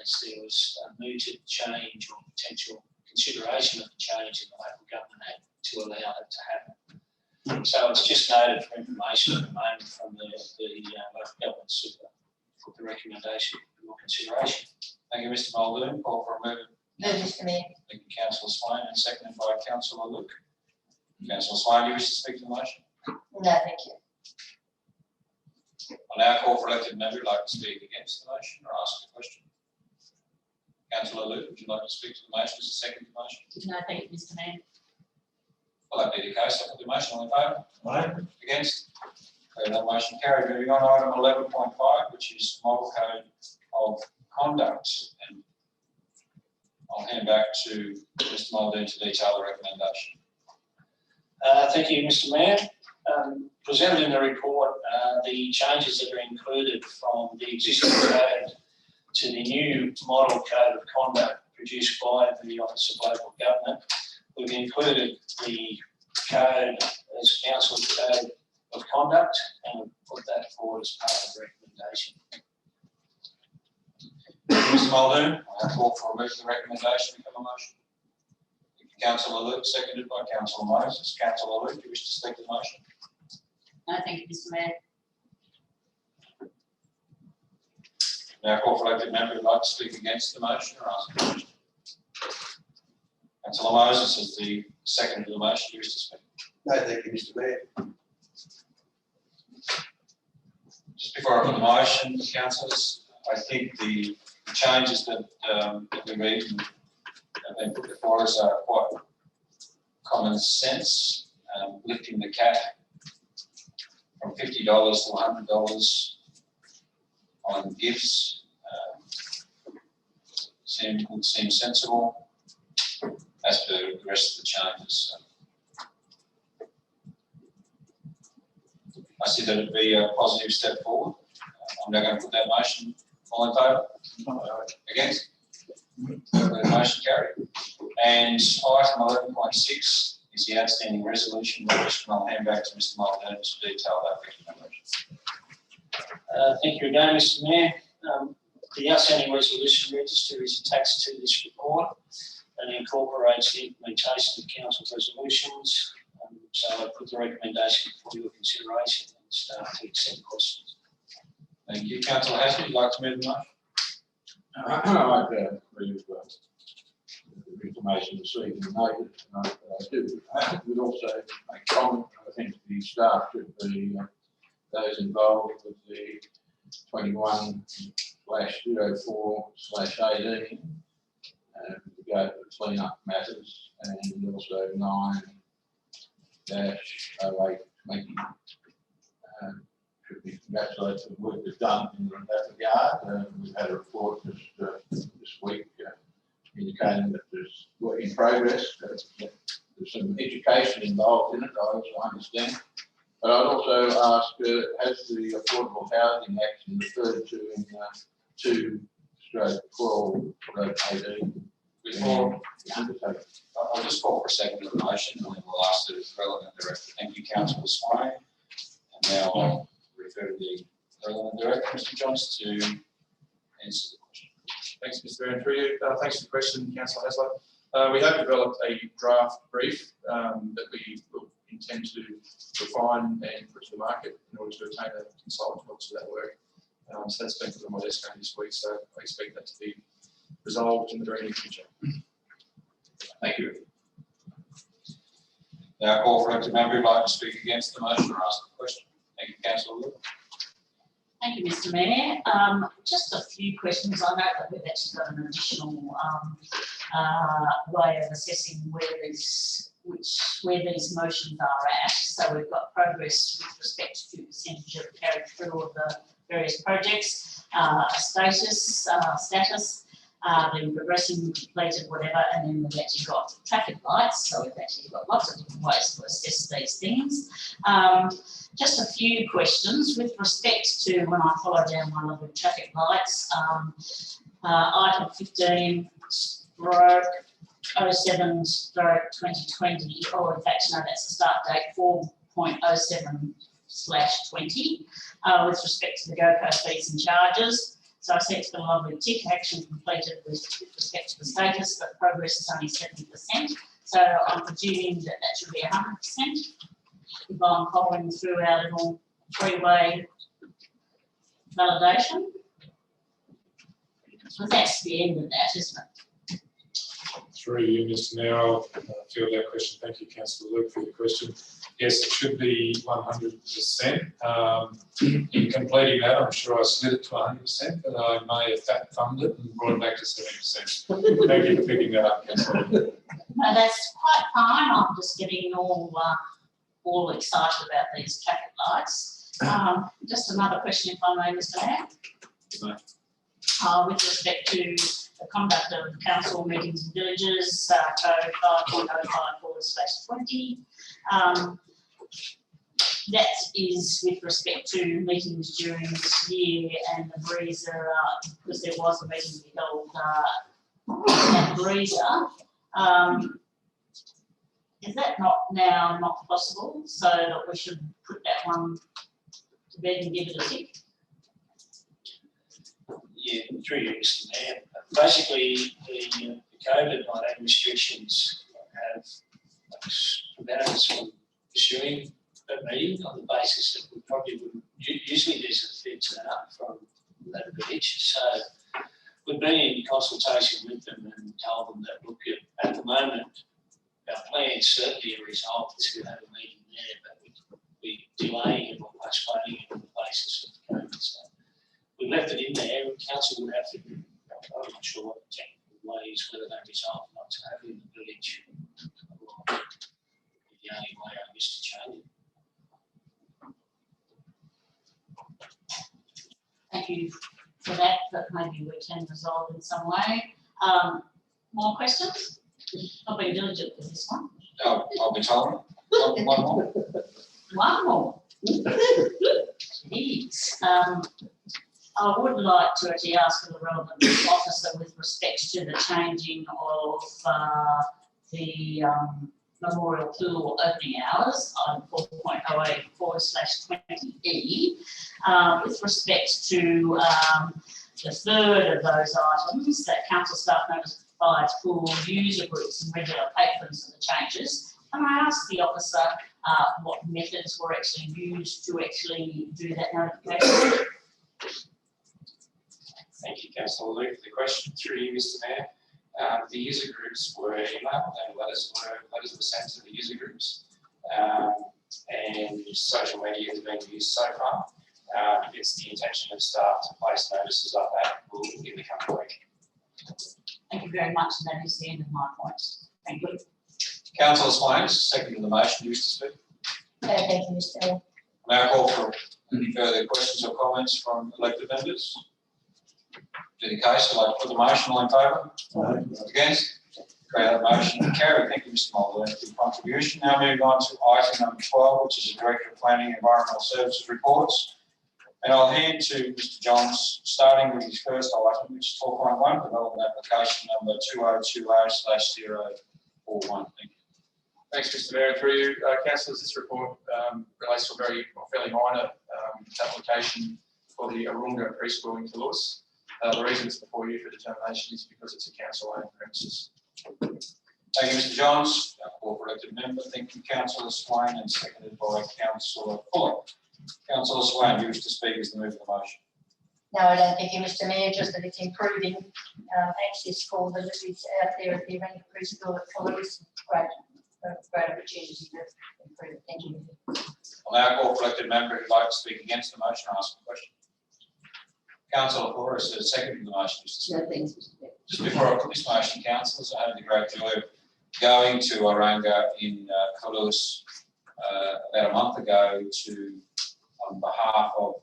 as there was a mooted change or potential consideration of the change in the Local Government Act to allow that to happen. So it's just noted for information at the moment from the Local Government Super for the recommendation for your consideration. Thank you, Mr. Muldoon. Call for a movement. Move, Mr. Mayor. Thank you, councillor Swain, and seconded by councillor Luke. Councillor Swain, do you wish to speak to the motion? No, thank you. I'll now call for elected member who'd like to speak against the motion or ask a question. Councillor Luke, would you like to speak to the motion as a second to the motion? No, thank you, Mr. Mayor. Well, that be the case. I'll put the motion on in favour. Aye. Against? Declare that motion carried. Moving on to item 11.5, which is model code of conduct. And I'll hand back to Mr. Muldoon to detail the recommendation. Thank you, Mr. Mayor. Presented in the report, the changes that are included from the existing code to the new model code of conduct produced by the Office of Local Government. We've included the code as council's code of conduct and we've put that forward as part of the recommendation. Mr. Muldoon, I call for a move to the recommendation become a motion. Councillor Luke, seconded by councillor Moses. Councillor Luke, do you wish to speak to the motion? No, thank you, Mr. Mayor. Now call for elected member who'd like to speak against the motion or ask a question. Councillor Moses is the second to the motion. Do you wish to speak? No, thank you, Mr. Mayor. Just before I put the motion, councillors, I think the changes that we read and have been put before us are quite common sense. Lifting the cap from $50 to $100 on gifts would seem sensible as per the rest of the changes. I see that it'd be a positive step forward. I'm now going to put that motion. All in favour? Against? The motion carried. And item 11.6 is the outstanding resolution register, and I'll hand back to Mr. Muldoon to detail that recommendation. Thank you again, Mr. Mayor. The outstanding resolution register is attached to this report and incorporates the implementation of council's resolutions. So I put the recommendation for your consideration and start to accept questions. Thank you. Councillor Hassan, would you like to move the motion? I'd move the information received and noted. I do. I would also make comment. I think the staff should be those involved with the 21/04/18 regard to clean up matters, and also 9-08/20 should be congratulated for the work they've done in that regard. We've had a report this week indicating that there's work in progress. There's some education involved in it, I also understand. But I'd also ask, has the Affordable Housing Act been referred to in 2/12/18? Before, I'll just call for a second of the motion, and then we'll ask the relevant director. Thank you, Councillor Swain. And now I'll refer to the relevant director, Mr. Johns, to answer the question. Thanks, Mr. Mayor. Through you. Thanks for the question, Councillor Hasler. We have developed a draft brief that we will intend to refine and put to the market in order to obtain a consultant to that work. So that's been put on my desk this week, so I expect that to be resolved in the very near future. Thank you. Now call for a member who'd like to speak against the motion or ask a question. Thank you, Councillor Wood. Thank you, Mr. Mayor. Just a few questions. I know that we've actually got an additional way of assessing where these motions are at. So we've got progress with respect to percentage of carried through of the various projects, status, been progressing, completed, whatever, and then we've actually got traffic lights. So we've actually got lots of different ways to assess these things. Just a few questions with respect to when I follow down one of the traffic lights. Item 15/07/2020, or in fact, no, that's the start date 4.07/20, with respect to the GoCo fees and charges. So I see it's got a lovely tick, action completed with respect to the status, but progress is only 70%. So I'm presuming that that should be 100%. If I'm following through our little three-way validation. So that's the end of that, isn't it? Through you, Mr. Mayor, I'll field that question. Thank you, Councillor Luke, for your question. Yes, it should be 100%. In completing that, I'm sure I slid it to 100%, but I may have fat thumbed it and brought it back to 70%. Thank you for picking that up, Councillor. No, that's quite fine. I'm just getting all excited about these traffic lights. Just another question, if I may, Mr. Mayor. With respect to the conduct of council meetings in villages, code 5.054/20. That is with respect to meetings during this year and the Breezer, because there was a meeting to be held at Breezer. Is that not possible? So that we should put that one to bed and give it a tick? Yeah, through you, Mr. Mayor. Basically, the COVID-19 restrictions have prevented us from pursuing a meeting on the basis that we probably wouldn't. Usually there's a fair turn up from that village. So we've been in consultation with them and told them that, look, at the moment, our plans certainly are resolved to have a meeting there, but we're delaying it or postponing it on the basis of COVID. So we left it in there, and council would have to, I'm not sure what the technical ways, whether they resolve not to have it in the village. The only way I guess to change it. Thank you for that, but maybe we can resolve in some way. More questions? I've been diligent with this one. I'll be told. One more. One more. Jeez. I would like to actually ask the relevant officer with respect to the changing of the memorial pool opening hours on 4.08/20E. With respect to the third of those items, that council staff notifies pool user groups and regular patrons of the changes. Can I ask the officer what methods were actually used to actually do that notification? Thank you, Councillor Luke, for the question. Through you, Mr. Mayor. The user groups were emailed and letters were sent to the user groups. And social media has been used so far. It's the intention of staff to place notices like that in the coming week. Thank you very much, and that is the end of my points. Thank you. Councillor Swain, second to the motion, you wish to speak? Thank you, Mr. Mayor. Now call for any further questions or comments from elected members. In the case, I'd like to put the motion. All in favour? Against? Declare that motion carried. Thank you, Mr. Mulder, for your contribution. Now moving on to item number 12, which is the Director of Planning and Environmental Services reports. And I'll hand to Mr. Johns, starting with his first item, which is 4.1, development application number 2020/041. Thank you. Thanks, Mr. Mayor. Through you, councillors, this report relates to a fairly minor application for the Arunga Preschool in Toulouse. The reason it's before you for determination is because it's a council-owned premises. Thank you, Mr. Johns. Our call for elected member. Thank you, Councillor Swain, and seconded by Councillor Fuller. Councillor Swain, do you wish to speak as the move of the motion? No, I don't think you, Mr. Mayor, just that it's improving access for the litters out there at the Arunga Preschool at Toulouse. Great opportunity to improve it. Thank you. I'll now call for elected member who'd like to speak against the motion or ask a question. Councillor Fuller is the second to the motion. No, thanks, Mr. Mayor. Just before I put this motion, councillors, I had the great joy of going to Arunga in Toulouse about a month ago on behalf of,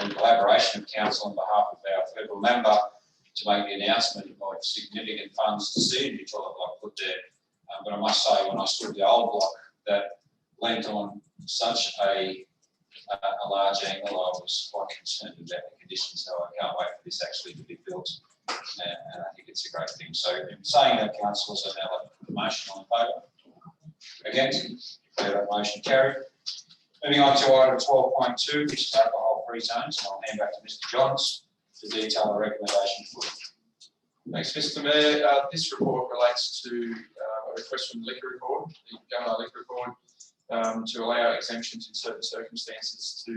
in collaboration with council, on behalf of our federal member, to make the announcement of significant funds to see a new toilet block put there. But I must say, when I stood the old block that lent on such a large angle, I was quite concerned about the conditions, so I can't wait for this actually to be built. And I think it's a great thing. So in saying that, councillors, I now like to put the motion on favour. Against? Declare that motion carried. Moving on to item 12.2, which is alcohol-free zones. I'll hand back to Mr. Johns to detail the recommendation for it. Thanks, Mr. Mayor. This report relates to a request from the Liquor Report, the Gunnedah Liquor Report, to allow exemptions in certain circumstances to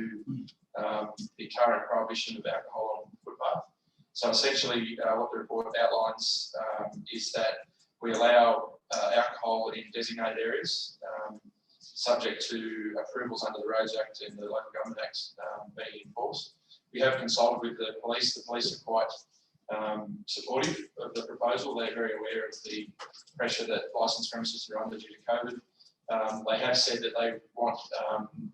the current prohibition of alcohol on footpath. So essentially, what the report outlines is that we allow alcohol in designated areas, subject to approvals under the Roads Act and the Local Government Act being enforced. We have consulted with the police. The police are quite supportive of the proposal. They're very aware of the pressure that licensed premises are under due to COVID. They have said that they want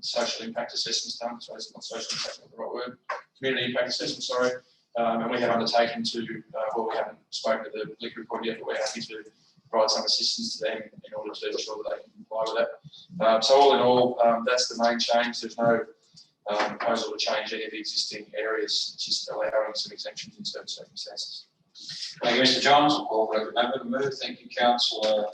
social impact assessments done. So it's not social impact, not the right word. Community impact assessment, sorry. And we have undertaken to, well, we haven't spoken to the Liquor Report yet, but we're happy to provide some assistance to them in order to ensure that they can comply with that. So all in all, that's the main change. There's no proposal to change any of the existing areas, just allowing some exemptions in certain circumstances. Thank you, Mr. Johns. I'll call for elected member to move. Thank you, Councillor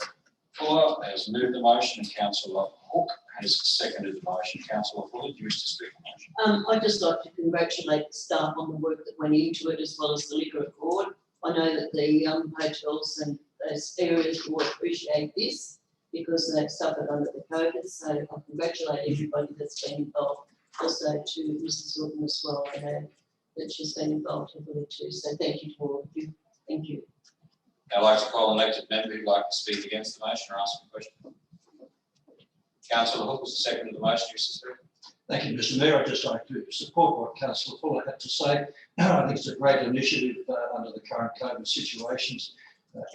Fuller has moved the motion, and Councillor Hook has seconded the motion. Councillor Fuller, do you wish to speak on the motion? I'd just like to congratulate the staff on the work that went into it, as well as the Liquor Report. I know that the hotels and those areas will appreciate this because they've suffered under the COVID. So I congratulate everybody that's been involved. Also to Mrs. Hilton as well. I know that she's been involved heavily too. So thank you to all of you. Thank you. I'd like to call an elected member who'd like to speak against the motion or ask a question. Councillor Hook was the second of the motion. You wish to speak? Thank you, Mr. Mayor. I'd just like to support what Councillor Fuller had to say. I think it's a great initiative under the current COVID situations.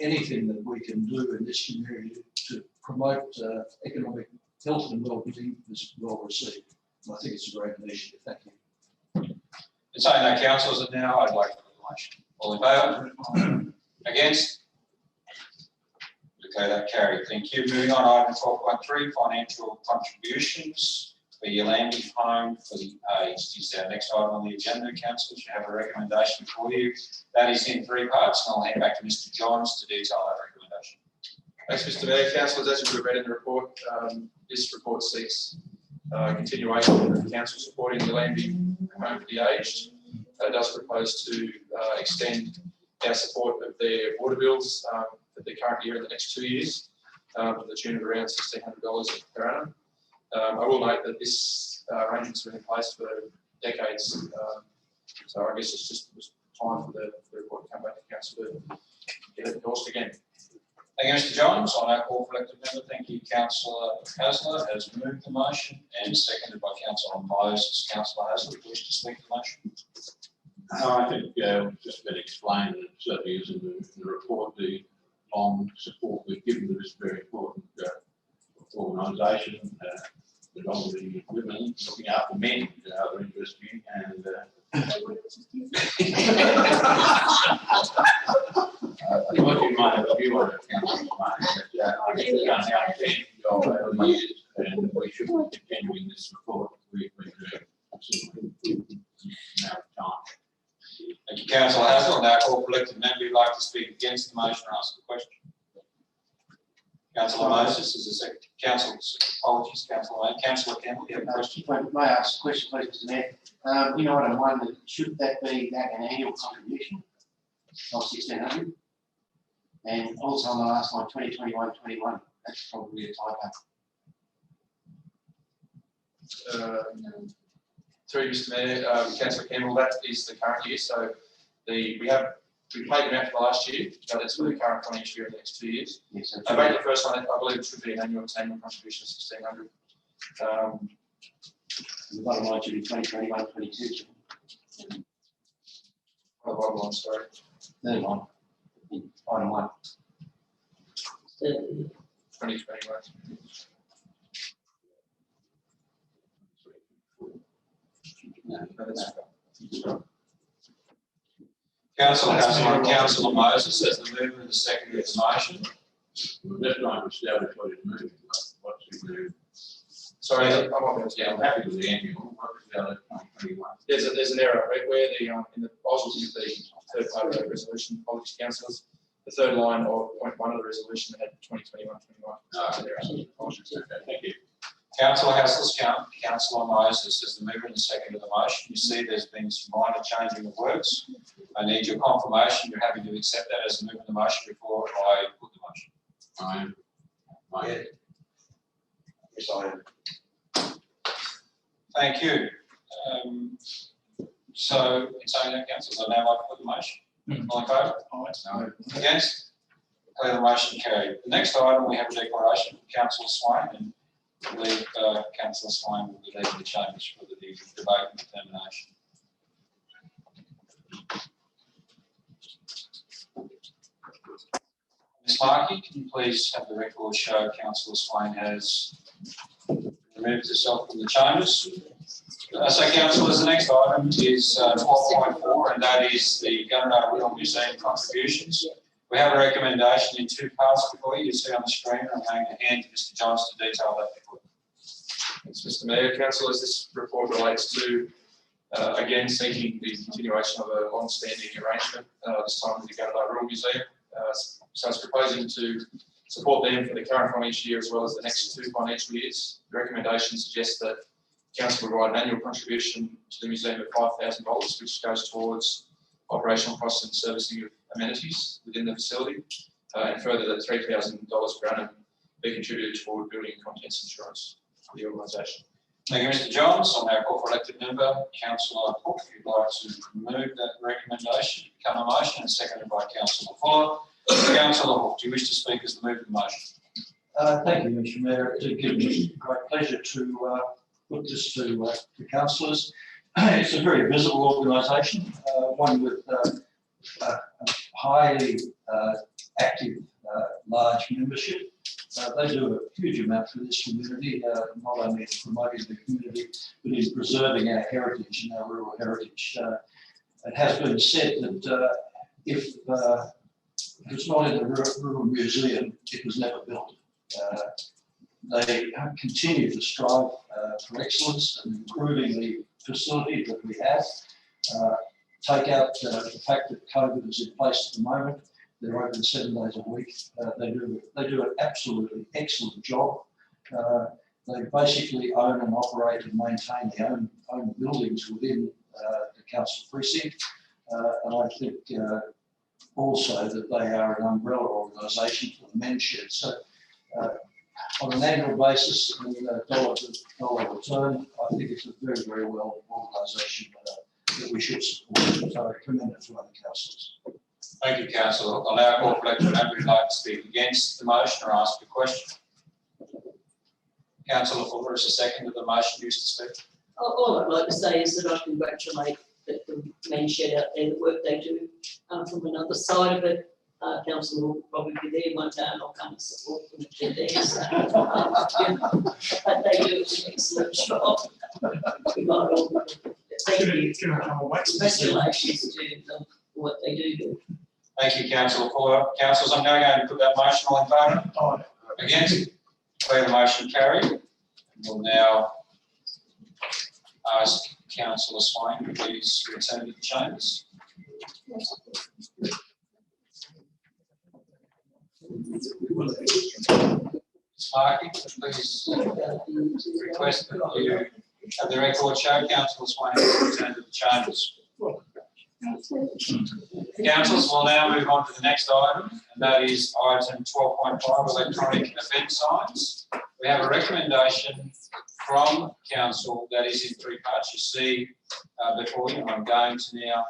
Anything that we can do in this community to promote economic health and well-being is well received. I think it's a great initiative. Thank you. In saying that, councillors, and now I'd like to put the motion. All in favour? Against? Okay, that carried. Thank you. Moving on, item 12.3, financial contributions. for Yolandi Home for the Aged is our next item on the agenda, councillors. You have a recommendation for you. That is in 3 parts, and I'll hand back to Mr. Johns to detail that recommendation. Thanks, Mr. Mayor. Councillors, as you would have read in the report, this report seeks continuation of the council supporting the Yolandi Home for the Aged. It does propose to extend our support of their water bills for the current year and the next 2 years to the tune of around $1,600 per annum. I will note that this arrangement's been in place for decades, so I guess it's just time for the report to come back to council to get it endorsed again. Thank you, Mr. Johns. I now call for elected member. Thank you, Councillor Hasler has moved the motion and seconded by Councillor Moses. Councillor Hasler, do you wish to speak to the motion? No, I think just been explained, and it certainly is in the report, the long support we've given to this very important organisation, predominantly women looking after men, other interesting, and what you might have a view on it, Councillor, but it's done our job over the years, and we should be continuing this support. We've been doing now time. Thank you, Councillor Hasler. I now call for elected member who'd like to speak against the motion or ask a question. Councillor Moses is the second. Apologies, Councillor Campbell, you have a question? May I ask a question, please, Mr. Mayor? In item 1, should that be an annual contribution of 1,600? And also on the last one, 2021-21, that's probably a typo. Through Mr. Mayor, Councillor Campbell, that is the current year. So we paid them out for the last year, but it's for the current financial year and the next 2 years. Yes, I made the first one. I believe it should be an annual contribution of 1,600. the bottom line should be 2021-22. I'm sorry. Third one, item 1. 2021. No, that's right. Councillor Hasler and Councillor Moses as the mover and the seconder of the motion. We're just trying to establish what is moving, what's the move. Sorry, I'm not Yeah, I'm happy with the annual, what was the other 2021? There's an error, right, where the in the I was looking at the third part of the resolution, apologies, councillors. The third line of point 1 of the resolution had 2021-21. Thank you. Councillor Hasler's Councillor Moses as the mover and the seconder of the motion. You see there's been some minor changing of words. I need your confirmation. You're happy to accept that as the mover of the motion before I put the motion. I am. Yeah. Yes, I am. Thank you. So, in saying that, councillors, I now like to put the motion. All in favour? No. Against? Declare the motion carried. The next item, we have a declaration from Councillor Swain, and I believe Councillor Swain will be leaving the chambers for the debate and determination. Ms. Markey, can you please have the record show Councillor Swain has removed herself from the chambers? So, councillors, the next item is 12.4, and that is the Gunnedah Rural Museum contributions. We have a recommendation in 2 parts before you. You see on the screen. I'm going to hand to Mr. Johns to detail that report. Thanks, Mr. Mayor. Councillors, this report relates to, again, seeking the continuation of a long-standing arrangement, this time with the Gunnedah Rural Museum. So it's proposing to support them for the current financial year as well as the next 2 financial years. The recommendation suggests that Council provide an annual contribution to the museum of $5,000, which goes towards operational costs and servicing of amenities within the facility, and further that $3,000 per annum be contributed toward building and contents insurance for the organisation. Thank you, Mr. Johns. I'll now call for elected member, Councillor Cook, if you'd like to move that recommendation, become a motion, and seconded by Councillor Fuller. Councillor Hook, do you wish to speak as the mover of the motion? Thank you, Mr. Mayor. It gives me great pleasure to put this to councillors. It's a very visible organisation, one with a highly active, large membership. They do a huge amount for this community, not only in promoting the community, but in preserving our heritage and our rural heritage. It has been said that if it's not in the Rural Museum, it was never built. they continue to strive for excellence and improving the facility that we have. Take out the fact that COVID is in place at the moment. They're open 7 days a week. They do an absolutely excellent job. They basically own and operate and maintain their own buildings within the council precinct. And I think also that they are an umbrella organisation for the men's shed. So on an annual basis, and dollar to dollar return, I think it's a very, very well organisation that we should support. So I recommend it to other councillors. Thank you, councillor. I'll now call for elected member who'd like to speak against the motion or ask a question. Councillor Fuller is the second of the motion used to speak. All I'd like to say is that I congratulate the men's shed out there, the work they do. From another side of it, council will probably be there one day and I'll come and support them if they're there. So, but they do an excellent job. Thank you. It's going to come away. Congratulations to them for what they do. Thank you, councillor Fuller. Councillors, I'm now going to put that motion all in favour. Aye. Against? Declare the motion carried. We'll now ask councillor Swain to please return to the chambers. Sparky, please request that you have the record show councillor Swain to return to the chambers. Councillors, will now move on to the next item, and that is item 12.5, electronic event signs. We have a recommendation from council that is in 3 parts. You see before you, I'm going to now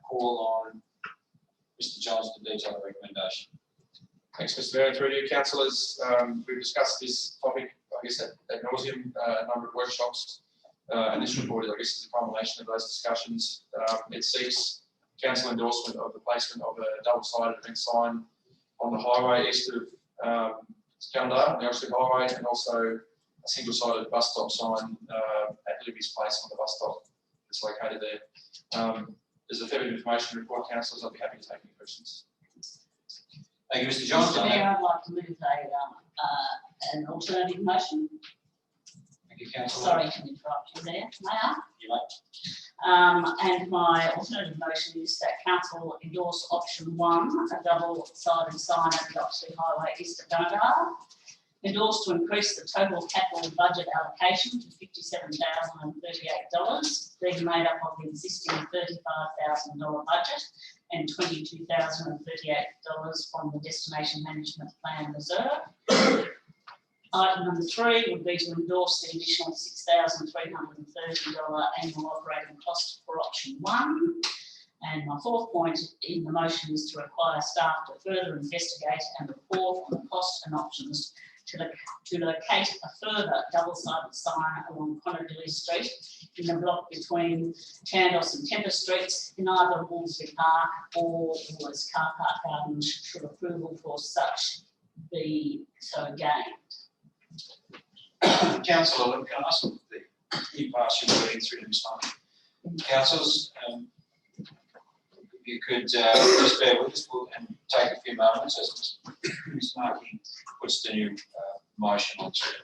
call on Mr. Johns to detail the recommendation. Thanks, Mr. Mayor. Through you, councillors. We've discussed this topic, I guess, ad nauseum, a number of workshops. And this report, I guess, is a culmination of those discussions. It seeks council endorsement of the placement of a double-sided event sign on the highway east of Callendale, the Oxford Highway, and also a single-sided bus stop sign at Libby's Place on the bus stop that's located there. There's a fair bit of information in the report, councillors. I'll be happy to take any questions. Thank you, Mr. Johns. Mr. Mayor, I'd like to move an alternative motion. Thank you, councillor. Sorry to interrupt you there, Mayor. You may. And my alternative motion is that council endorse option 1, a double-sided sign at the Oxley Highway east of Gunnedah. Endorse to increase the total capital budget allocation to $57,038, being made up of the existing $35,000 budget and $22,038 from the Destination Management Plan Reserve. Item number 3 would be to endorse the additional $6,330 annual operating cost for option 1. And my 4th point in the motion is to require staff to further investigate and report on the costs and options to locate a further double-sided sign along Conradilly Street in the block between Chandos and Tempest Streets in either Wolseley Park or Woolworths Car Park Gardens, should approval for such be so gained. Councillor, can I ask that you pass your wording through to Ms. Martin? Councillors, you could just bear with us and take a few moments as Ms. Martin puts the new motion on screen.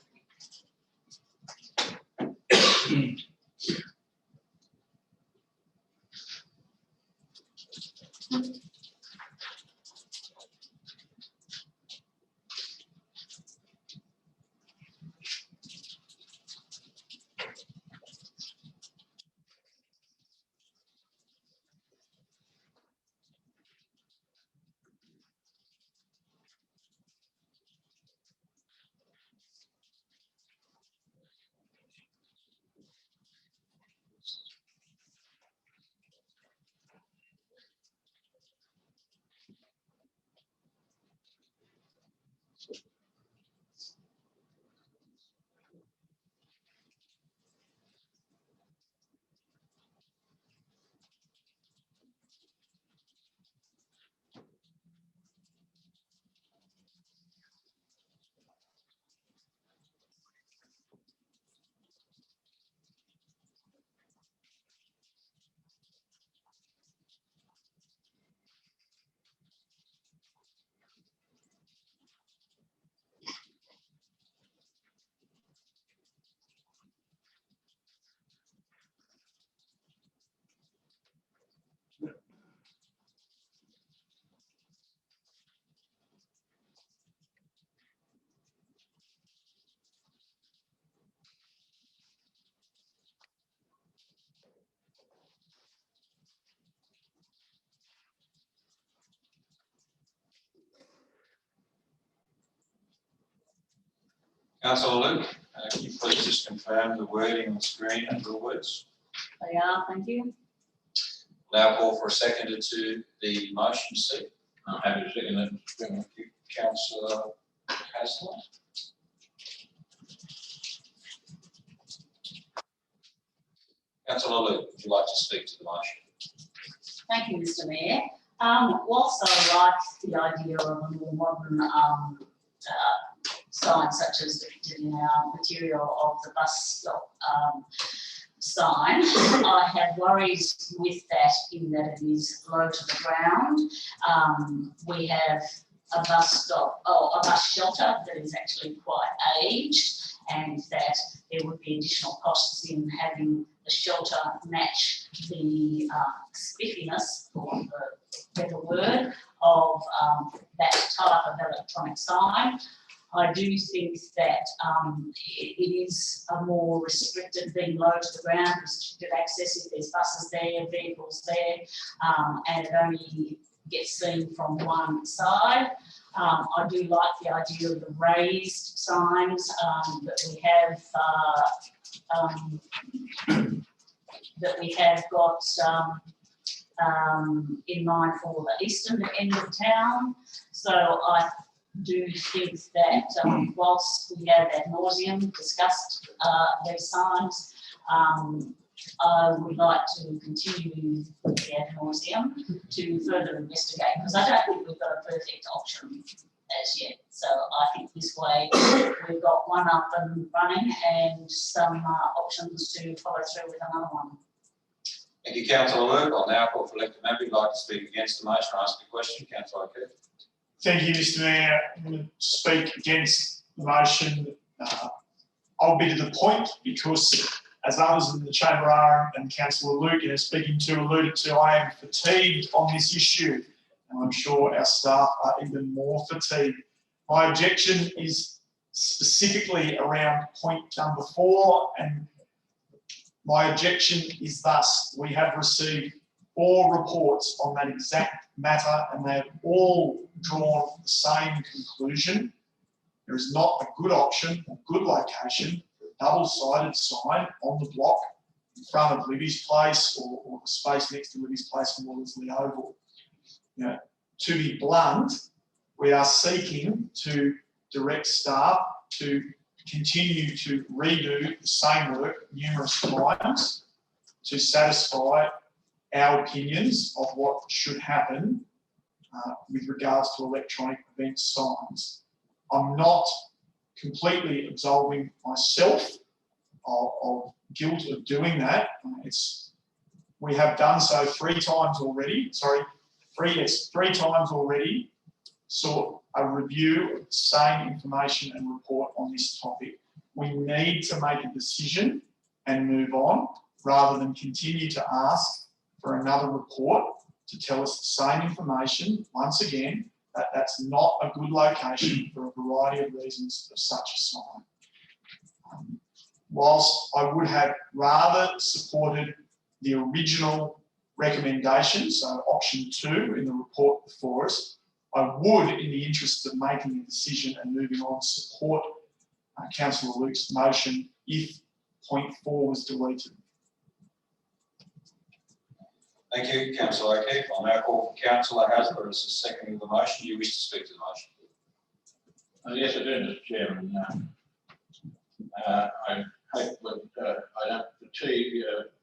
Councillor Luke, can you please just confirm the wording on the screen and the words? They are, thank you. Now call for a seconder to the motion, C. I'm happy to second that. Thank you, Councillor Hasler. Councillor Luke, would you like to speak to the motion? Thank you, Mr. Mayor. Whilst I like the idea of a more modern sign such as depicted in our material of the bus stop sign, I have worries with that in that it is low to the ground. We have a bus stop, a bus shelter that is actually quite aged, and that there would be additional costs in having the shelter match the spiffiness, for the better word, of that type of electronic sign. I do think that it is a more restricted, being low to the ground, restricted access if there's buses there, vehicles there, and it only gets seen from one side. I do like the idea of the raised signs that we have got in mind for the eastern end of town. So I do think that whilst we have ad nauseum discussed these signs, I would like to continue with the ad nauseum to further investigate, because I don't think we've got a perfect option as yet. So I think this way we've got one up and running and some options to follow through with another one. Thank you, Councillor Luke. I'll now call for elected member who'd like to speak against the motion or ask a question. Councillor O'Keefe. Thank you, Mr. Mayor. I'm going to speak against the motion. I'll be to the point because, as others in the chamber are, and Councillor Luke speaking to alluded to, I am fatigued on this issue, and I'm sure our staff are even more fatigued. My objection is specifically around point number 4, and my objection is thus: we have received 4 reports on that exact matter, and they have all drawn the same conclusion. There is not a good option, a good location, a double-sided sign on the block in front of Libby's Place or the space next to Libby's Place in Wolseley Oval. You know, to be blunt, we are seeking to direct staff to continue to redo the same work numerous times to satisfy our opinions of what should happen with regards to electronic event signs. I'm not completely absolving myself of guilt of doing that. We have done so 3 times already. Three times already. Sought a review of the same information and report on this topic. We need to make a decision and move on, rather than continue to ask for another report to tell us the same information once again, that that's not a good location for a variety of reasons of such a sign. Whilst I would have rather supported the original recommendation, so option 2 in the report before us, I would, in the interest of making a decision and moving on, support Councillor Luke's motion if point 4 was deleted. Thank you, Councillor O'Keefe. I'll now call for Councillor Hasler as the second of the motion. Do you wish to speak to the motion? Yes, I do, Mr. Chairman. I hope that I don't fatigue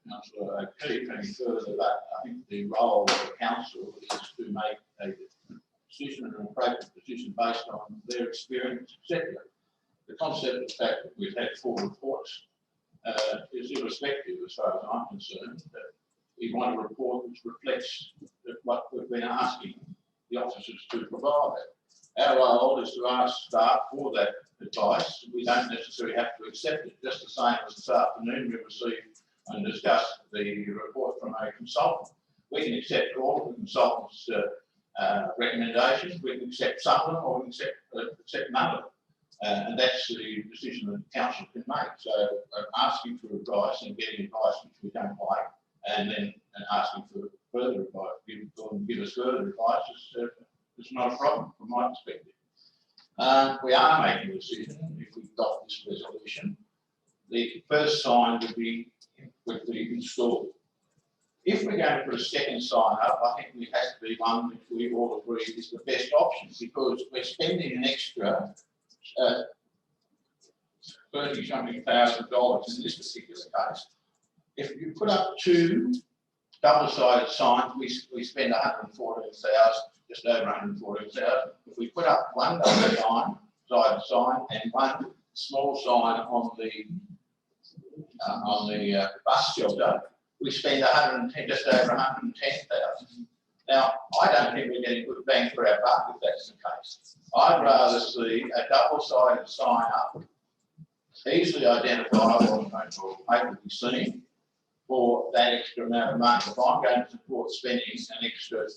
Councillor O'Keefe any further, but I think the role of the council is to make a decision, an appropriate decision based on their experience, etc. The concept of the fact that we've had 4 reports is irrespective as far as I'm concerned. We want a report which reflects what we've been asking the officers to provide. Our role is to ask staff for that advice. We don't necessarily have to accept it, just the same as this afternoon we received and discussed the report from a consultant. We can accept all of the consultant's recommendations, we can accept some of them, or we can accept none of them. And that's the decision that the council can make. So asking for advice and getting advice which we don't like, and then asking for further advice, give us further advice is not a problem from my perspective. We are making a decision if we adopt this the first sign would be installed. If we're going to put a second sign up, I think it has to be one which we all agree is the best option, because we're spending an extra $30-something thousand in this particular case. If you put up 2 double-sided signs, we spend 114,000, just over 114,000. If we put up 1 double-sided sign and 1 small sign on the bus shelter, we spend just over 110,000. Now, I don't think we're getting good bang for our buck if that's the case. I'd rather see a double-sided sign up, easily identifiable and able to be seen for that extra amount of money. If I'm going to support spending an extra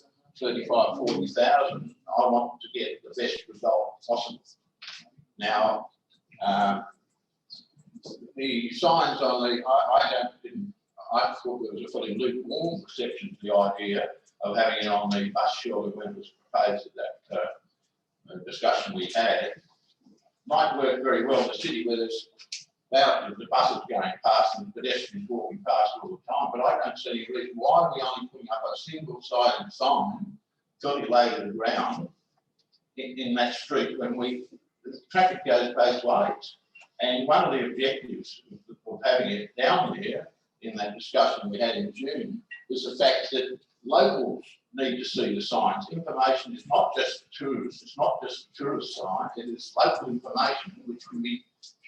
35,000, 40,000, I want to get the best result possible. Now, the signs on the, I thought there was a fairly lukewarm reception to the idea of having it on the bus shelter when it was proposed at that discussion we had. Might work very well in the city where there's thousands of buses going past and pedestrians walking past all the time, but I don't see any reason why we're only putting up a single-sided sign 30 layers of ground in that street when the traffic goes both ways. And one of the objectives of having it down there in that discussion we had in June was the fact that locals need to see the signs. Information is not just tourists, it's not just a tourist sign, it is local information which can be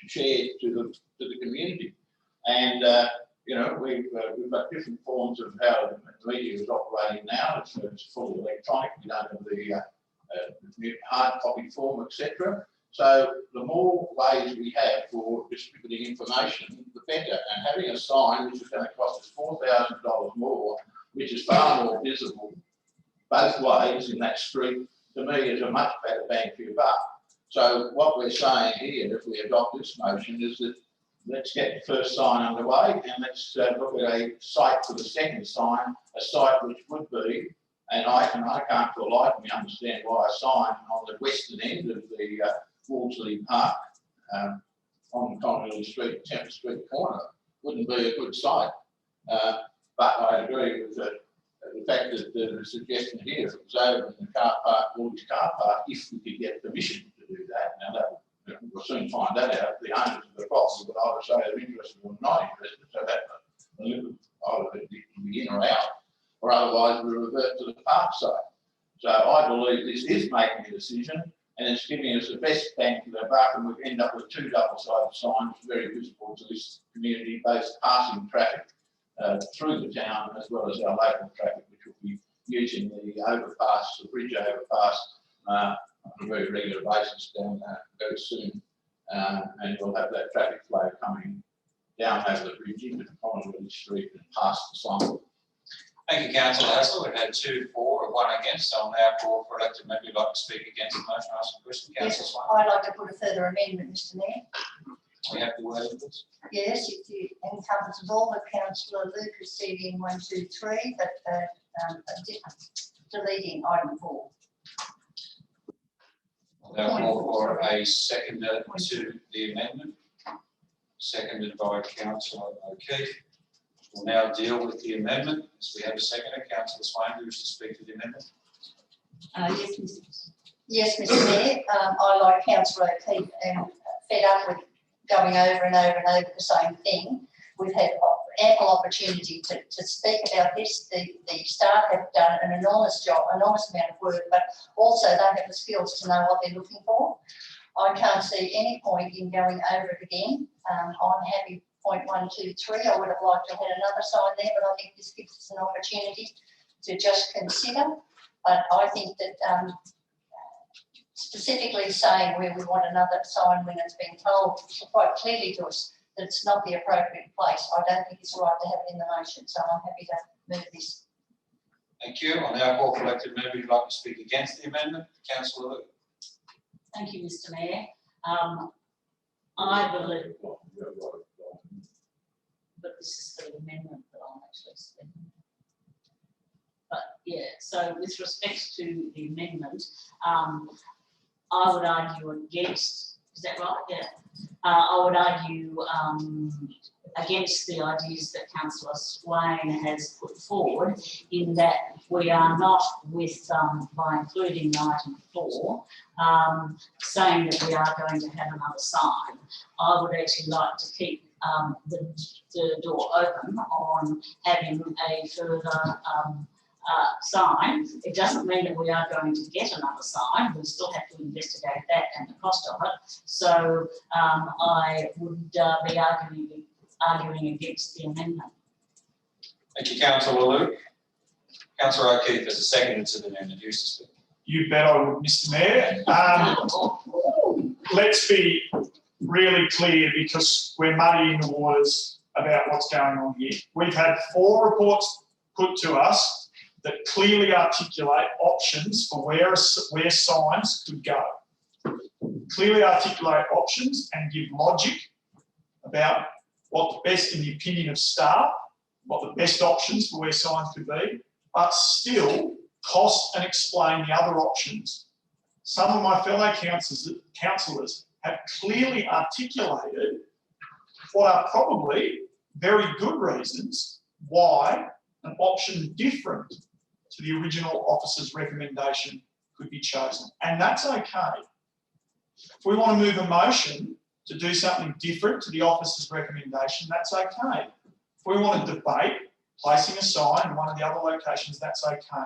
shared to the community. And you know, we've got different forms of how the media is operating now. It's fully electronic, we don't have the hard copy form, etc. So the more ways we have for distributing information, the better. And having a sign which is going to cost us $4,000 more, which is far more visible both ways in that street, to me is a much better bang for your buck. So what we're saying here, if we adopt this motion, is that let's get the first sign underway and let's look at a site for the second sign, a site which would be, and I can't for the life of me understand why a sign on the western end of the Wolseley Park on Continental Street, 10th Street corner wouldn't be a good site. But I agree with the fact that the suggestion here, if it was over in the car park, Woolwich car park, if we could get permission to do that. Now that we'll soon find that out, the owners of the property, but I would say they're interested or not interested, so that either be in or out, or otherwise we revert to the park site. So I believe this is making a decision and it's giving us the best bang for the buck, and we've ended up with 2 double-sided signs very visible to this community, both passing traffic through the town as well as our local traffic, which will be using the overpass, the bridge overpass, on a very regular basis down very soon. And we'll have that traffic flow coming down over the bridge into Collingwood Street and past the sign. Thank you, Councillor Haslett. We've had 2 for, 1 against. I'll now call for elected member who'd like to speak against the motion. Ask a question. Councillor Yes, Swan. I'd like to put a further amendment, Mr Mayor. We have the word, please. Yes, it encompasses all the councillor Lucas CD in 1, 2, 3, but deleting item 4. I'll now call for a seconder to the amendment, seconded by Councillor O'Keefe. We'll now deal with the amendment. As we have a seconder, Councillor Swain, who wishes to speak to the amendment. Yes, Mr Mayor. I, like Councillor O'Keefe, am fed up with going over and over and over the same thing. We've had ample opportunity to speak about this. The staff have done an enormous job, enormous amount of work, but also they have the skills to know what they're looking for. I can't see any point in going over it again. I'm happy. Point 1, 2, 3. I would have liked to have had another sign there, but I think this gives us an opportunity to just consider. But I think that specifically saying where we want another sign when it's been told quite clearly to us that it's not the appropriate place, I don't think it's right to have it in the motion. So I'm happy to move this. Thank you. I'll now call for elected member who'd like to speak against the amendment. Councillor Luke. Thank you, Mr Mayor. I believe, but this is the amendment that I'm actually speaking. But yeah, so with respect to the amendment, I would argue against, is that right? Yeah. I would argue against the ideas that Councillor Swain has put forward, in that we are not with, by including item 4, saying that we are going to have another sign. I would actually like to keep the door open on having a further sign. It doesn't mean that we are going to get another sign. We'll still have to investigate that and the cost of it. So I would be arguing against the amendment. Thank you, Councillor Luke. Councillor O'Keefe has a second to the amendment. You bet I would, Mr. Mayor. Let's be really clear, because we're muddying the waters about what's going on here. We've had 4 reports put to us that clearly articulate options for where signs could go. Clearly articulate options and give logic about what the best, in the opinion of staff, what the best options for where signs could be, but still cost and explain the other options. Some of my fellow councillors have clearly articulated what are probably very good reasons why an option different to the original officer's recommendation could be chosen. And that's okay. If we want to move a motion to do something different to the officer's recommendation, that's okay. If we want to debate placing a sign in one of the other locations, that's okay.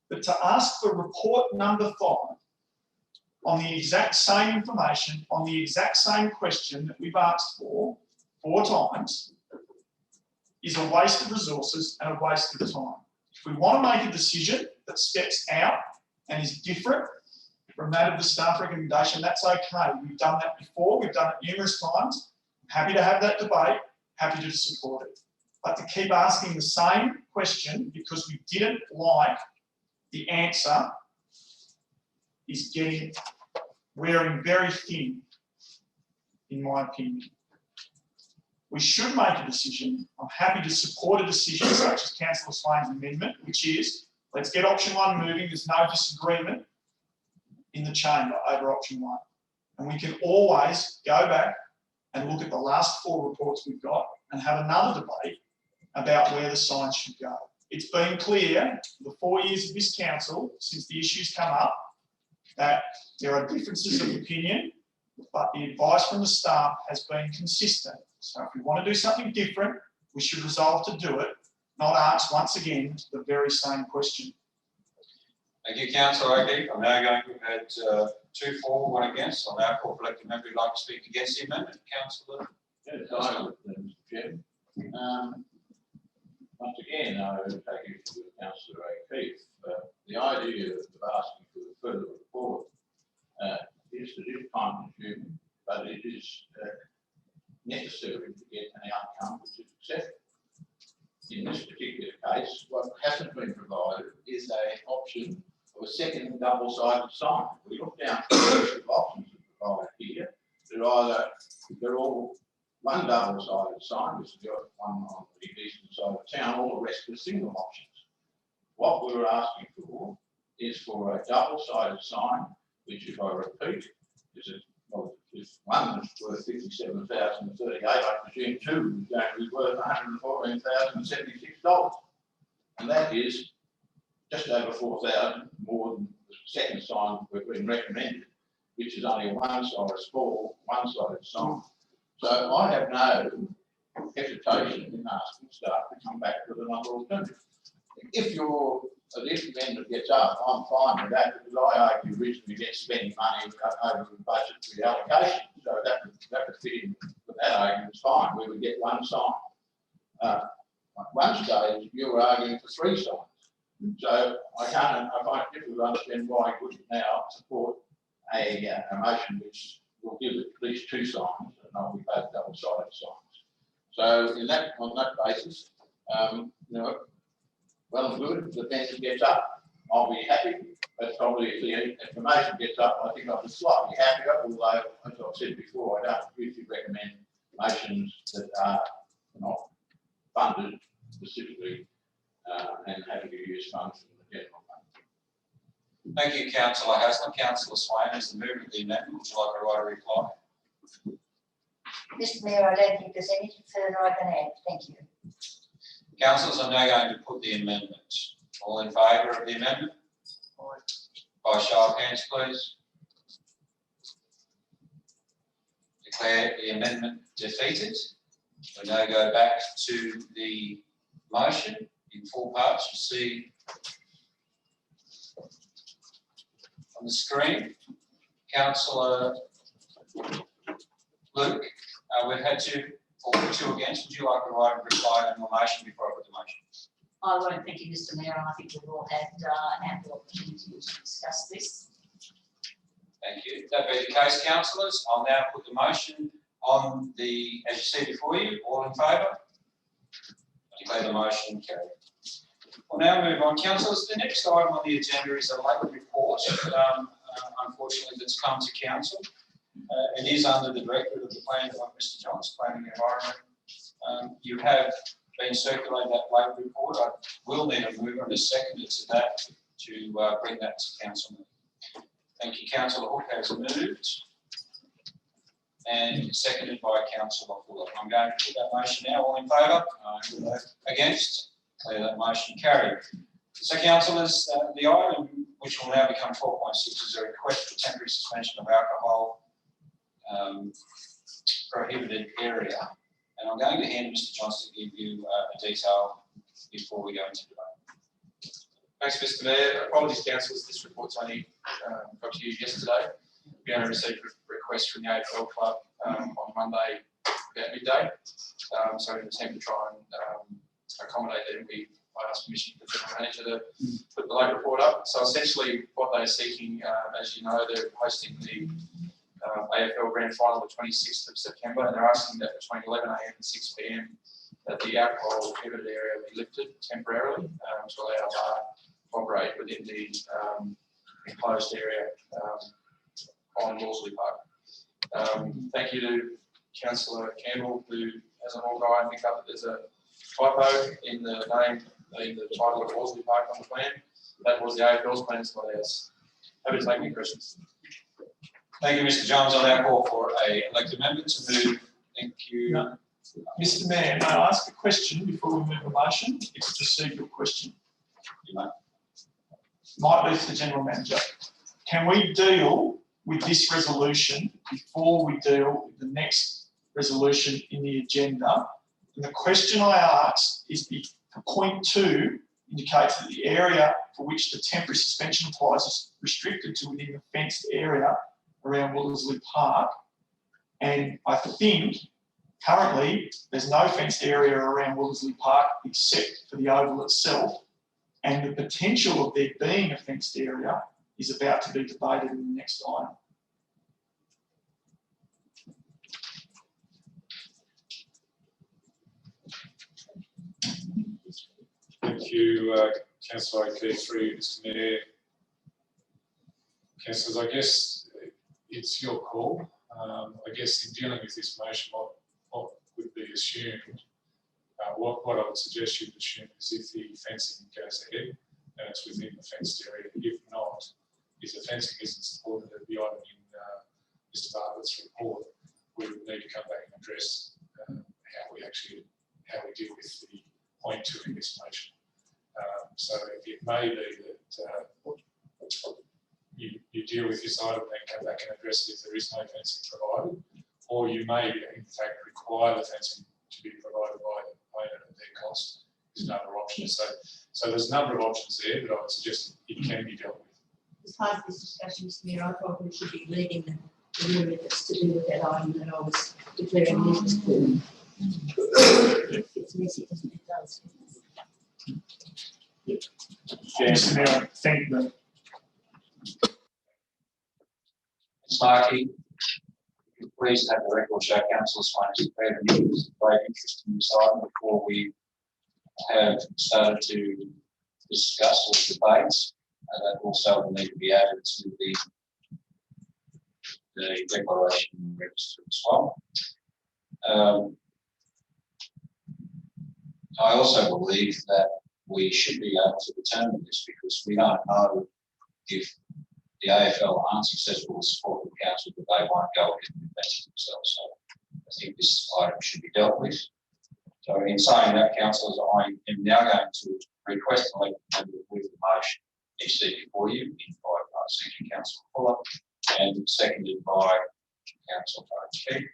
But to ask for report number 5 on the exact same information, on the exact same question that we've asked for 4 times, is a waste of resources and a waste of time. If we want to make a decision that steps out and is different from that of the staff recommendation, that's okay. We've done that before, we've done it numerous times. Happy to have that debate, happy to support it. But to keep asking the same question because we didn't like the answer is wearing very thin, in my opinion. We should make a decision. I'm happy to support a decision such as Councillor Swain's amendment, which is, let's get option 1 moving. There's no disagreement in the chamber over option 1. And we can always go back and look at the last 4 reports we've got and have another debate about where the signs should go. It's been clear the 4 years of this council, since the issues come up, that there are differences of opinion, but the advice from the staff has been consistent. So if we want to do something different, we should resolve to do it, not ask once again the very same question. Thank you, Councillor O'Keefe. I'm now going to add 2 for, 1 against. I'll now call collective member who'd like to speak against the amendment. Councillor. Yes, I would, Mr. Chairman. Once again, I would take issue with Councillor O'Keefe. The idea of asking for a further report is time consuming, but it is necessary to get an outcome which is acceptable. In this particular case, what hasn't been provided is an option of a second double-sided sign. We look down at the list of options provided here. They're all one double-sided sign, which is the one on the eastern side of town, all the rest are single options. What we're asking for is for a double-sided sign, which, if I repeat, if one is worth $57,038, I presume 2 is going to be worth $114,076. And that is just over 4,000 more than the second sign we've been recommended, which is only a one-sided sign. So I have no hesitation in asking staff to come back with another alternative. If this amendment gets up, I'm fine with that, because I argue originally against spending money over the budgetary allocation. So that would fit in with that argument, it's fine. We would get 1 sign. At one stage, you were arguing for 3 signs. So I find it difficult to understand why you wouldn't now support a motion which will give at least 2 signs and not be both double-sided signs. So on that basis, well and good, if the fence gets up, I'll be happy. But probably if the information gets up, I think I'll be slightly happier, although, as I've said before, I don't usually recommend motions that are not funded specifically and having to use funds from the general fund. Thank you, Councillor Haslam. Councillor Swain, as the mover of the amendment, would you like to write a reply? Mr Mayor, I don't think there's anything further I can add. Thank you. Councillors, I'm now going to put the amendment. All in favour of the amendment? By show of hands, please. Declare the amendment defeated. We now go back to the motion in four parts. You see on the screen, Councillor Luke, we've had two against. Would you like to write a reply on your motion before I put the motion? I won't, thank you, Mr Mayor. I think we've all had ample opportunity to discuss this. Thank you. That being the case, councillors, I'll now put the motion on the, as you see before you, all in favour? I declare the motion carried. We'll now move on, councillors. The next item on the agenda is a late report, unfortunately, that's come to council. It is under the directorate of the plan of Mr Johns, Planning and Environment. You have been circulated that late report. I will need a mover and a seconder to that to bring that to council meeting. Thank you, Councillor Hook has moved and seconded by Councillor Fuller. I'm going to put that motion now. All in favour? Against? Declare that motion carried. So, councillors, the item which will now become 4.6 is a request for temporary suspension of alcohol prohibited area. And I'm going to hand Mr Johns to give you a detail before we go into debate. Thanks, Mr Mayor. Apologies, councillors, this report's only got to you yesterday. We only received a request from the AFL Club on Monday about midday. So in an attempt to try and accommodate them, I asked permission for the general manager to put the late report up. So essentially what they're seeking, as you know, they're hosting the AFL Grand Final on the 26th of September, and they're asking that between 11 AM and 6 PM that the alcohol prohibited area be lifted temporarily to allow bar to operate within the enclosed area on Wolseley Park. Thank you to Councillor Campbell, who as an all guy picked up that there's a typo in the name, in the title of Wolseley Park on the plan. That was the AFL's plan, it's not ours. Happy to take any questions. Thank you, Mr Johns. I'll now call for a elected member to move. Thank you. No. Mr Mayor, may I ask a question before we move a motion? It's a procedural question. You may. Might be to the General Manager. Can we deal with this resolution before we deal with the next resolution in the agenda? And the question I asked is for point 2 indicates that the area for which the temporary suspension applies is restricted to within the fenced area around Wolseley Park. And I think currently there's no fenced area around Wolseley Park except for the oval itself. And the potential of there being a fenced area is about to be debated in the next item. Thank you, Councillor O'Keefe, through Mr Mayor. Councillors, I guess it's your call. I guess in dealing with this motion, what would be assumed, what I would suggest you assume is if the fencing goes ahead and it's within the fenced area. If not, if the fencing isn't supported at the item in Mr Bartlett's report, we would need to come back and address how we deal with the point 2 in this motion. So it may be that you deal with this item and then come back and address it if there is no fencing provided, or you may in fact require the fencing to be provided by the owner at their cost. Is another option. So there's a number of options there, but I would suggest it can be dealt with. As part of this discussion, Mr Mayor, I probably should be leading the room if it's to do with that item that I was declaring interest in. It's messy, doesn't it? It does. Mr Mayor, I thank the Ms Markey, please have the record show councillors find it great interest in this item before we have started to discuss or debate. That also will need to be added to the declaration register as well. I also believe that we should be able to determine this because we don't know if the AFL aren't successful with support from council, that they won't go ahead and invest themselves. So think this item should be dealt with. So in saying that, councillors, I am now going to request an elected member with the motion is set before you, in by Senior Councillor Fuller and seconded by Councillor Keith.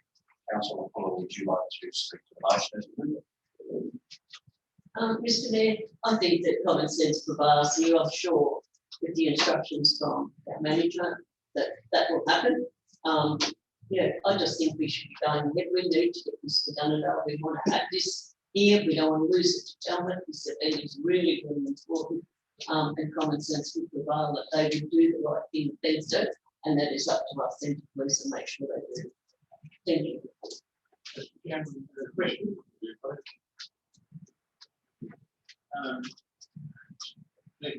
Councillor Fuller, would you like to speak to the motion as written? Mr Mayor, I think that common sense prevails here. I'm sure with the instructions from our manager that will happen. I just think we should be going ahead. We need to get this done. We want to have this here. We don't want to lose it to Cheltenham. This event is really, really important. And common sense will prevail that they will do the right thing that they've done, and that is up to us then to police and make sure they do. Thank you. Question. The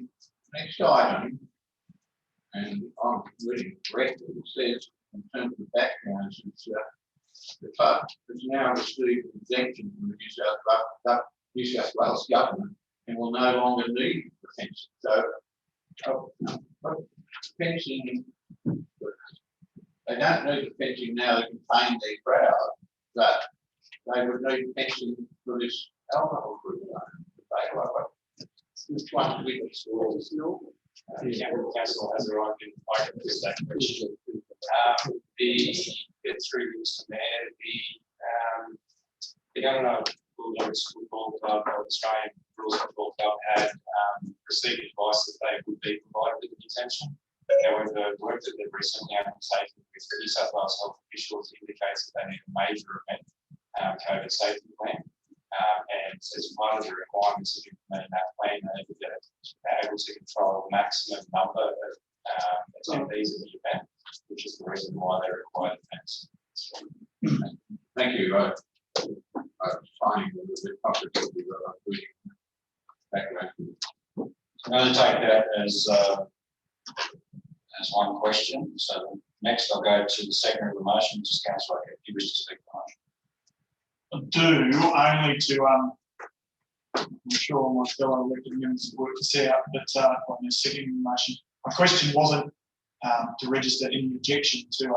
next item, and I'm reading correctly, it says in terms of backgrounds, it's the club has now received exemption from the New South Wales government and will no longer need the fencing. So fencing, they don't need the fencing now to contain their crowd, but they would need fencing for this alcohol group. Which one we install is normal. Council has a right to answer that question. Get through Mr Mayor, the Gunnedah Bulldogs Football Club, or Australian Rules Football Club, had received advice that they would be provided with an exemption. However, the work that they've recently undertaken with New South Wales health officials indicates that they need a major event COVID safety plan. And as part of the requirements of implementing that plan, they would be able to control the maximum number of attendees of the event, which is the reason why they require the fence. Thank you. I was finding a little bit complicated, but I'm reading background. I'm going to take that as one question. So next I'll go to the second of the motion, which is Councillor Keith. You wish to speak to the motion? I do, only to, I'm sure my fellow elected members will work this out, but on the second motion, my question wasn't to register any objection to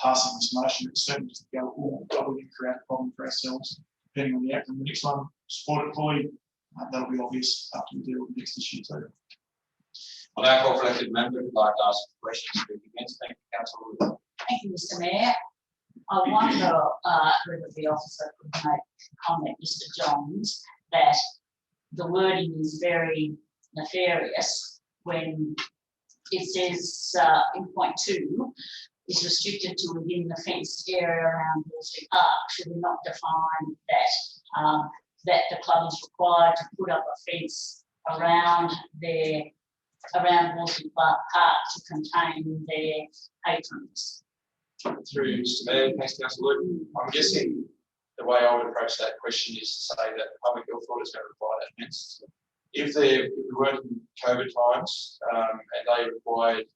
passing this motion. It's certainly just to go, we can create a problem for ourselves, depending on the outcome. The next one, support it fully. That'll be obvious after we deal with the next issue too. I'll now call for elected member who'd like to ask questions. Speak against. Thank you, Councillor. Thank you, Mr Mayor. I wonder whether the officer could make a comment, Mr Johns, that the wording is very nefarious when it says in point 2 is restricted to within the fenced area around Wall Street Park. Should we not define that that the club is required to put up a fence around Wall Street Park to contain their patrons? Through Mr Mayor, thanks Councillor Luke. I'm guessing the way I would approach that question is to say that the public health order is going to require that fence. If we weren't in COVID times and they required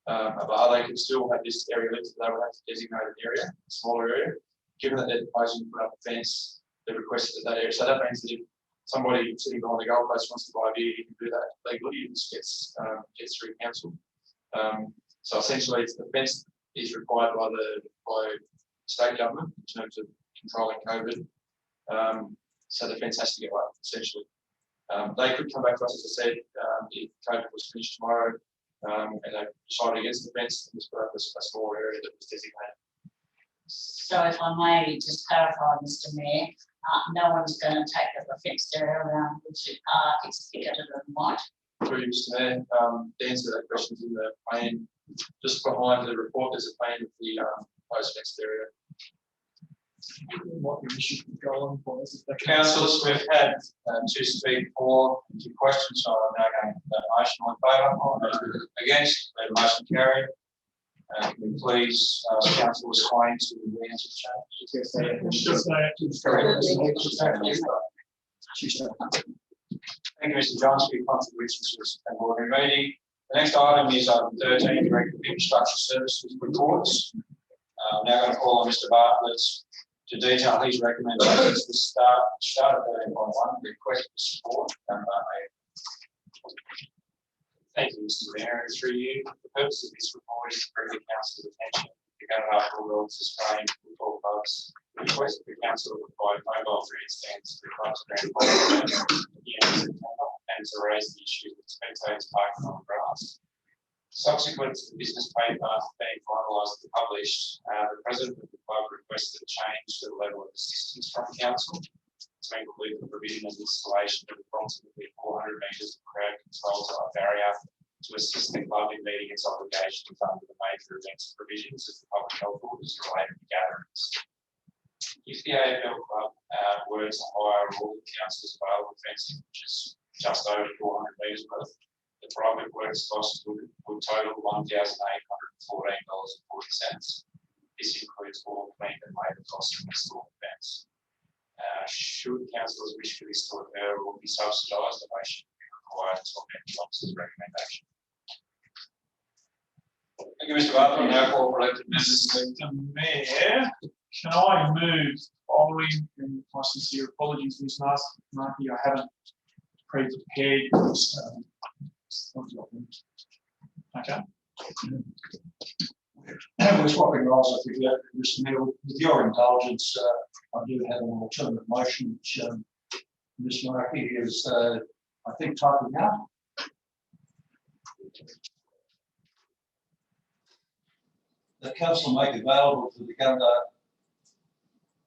a bar, they could still have this area limited. They would have to designate an area, a smaller area. Given that they're proposing to put up a fence, they requested that area. So that means that if somebody sitting behind the goalpost wants to buy a beer, he can do that legally. It just gets through council. So essentially, it's the fence is required by the state government in terms of controlling COVID. So the fence has to get up, essentially. They could come back to us, as I said, if COVID was finished tomorrow and they decided against the fence and just put up a small area that was designated. So if I may just clarify, Mr Mayor, no one's going to take up a fenced area around Wall Street Park. It's ticketed and white. Through Mr Mayor, the answer to that question is in the plan. Just behind the report, there's a plan of the post fenced area. What we should go on for is the Councillors, we've had to speak for 2 questions, so I'm now going to that motion. In favour? Against? The motion carried. Can we please ask Councillor Swain to re-answer the Thank you, Mr Johns, for your contributions to this ordinary meeting. The next item is item 13, Director of Infrastructure Services reports. I'm now going to call on Mr Bartlett to detail his recommendations to start at 13.1, request for support. Thank you, Mr Mayor. Through you, the purpose of this report is to bring the council's attention to Gunnedah Bulldogs Australian Football Club's request the council to provide mobile grandstands to the club's grand final at the end of September and to raise the issue of spectators parking on grass. Subsequent to the business paper being finalised and published, the president of the club requested a change to the level of assistance from council to include the provision of installation of approximately 400 metres of crowd control type barrier to assist the club in meeting its obligations under the major events provisions of the public health orders related to gatherings. If the AFL club were to hire all the council's available fencing, which is just over 400 metres worth, the private works cost would total $1,814.40. This includes all clean and labour costs from installed fence. Should councillors wish for this to occur or be subsidised, the motion will be required to amend the officer's recommendation. Thank you, Mr. Bartlett. Now call for elected members. Mr. Mayor, can I move following, and my sincere apologies, Ms. Markey, I haven't pre-prepared this. Okay. We're swapping roles, I think, Mr. Mayor. With your indulgence, I do have an alternate motion, which Ms. Markey is, I think, typing out. The council make available to the Gundah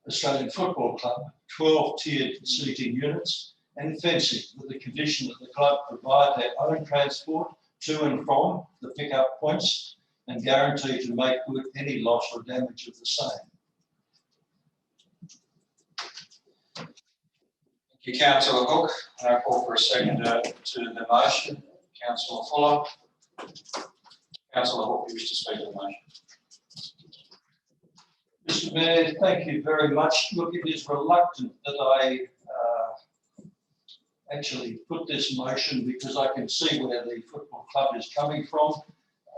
Australian Football Club 12 tiered seating units and fencing with the condition that the club provide their own transport to and from the pickup points and guarantee to make good any loss or damage of the same. Thank you, Councillor Hook. I call for a second to the motion. Councillor Fuller. Councillor Hook, you wish to speak to the motion. Mr. Mayor, thank you very much. Look, it is reluctant that I actually put this motion because I can see where the football club is coming from.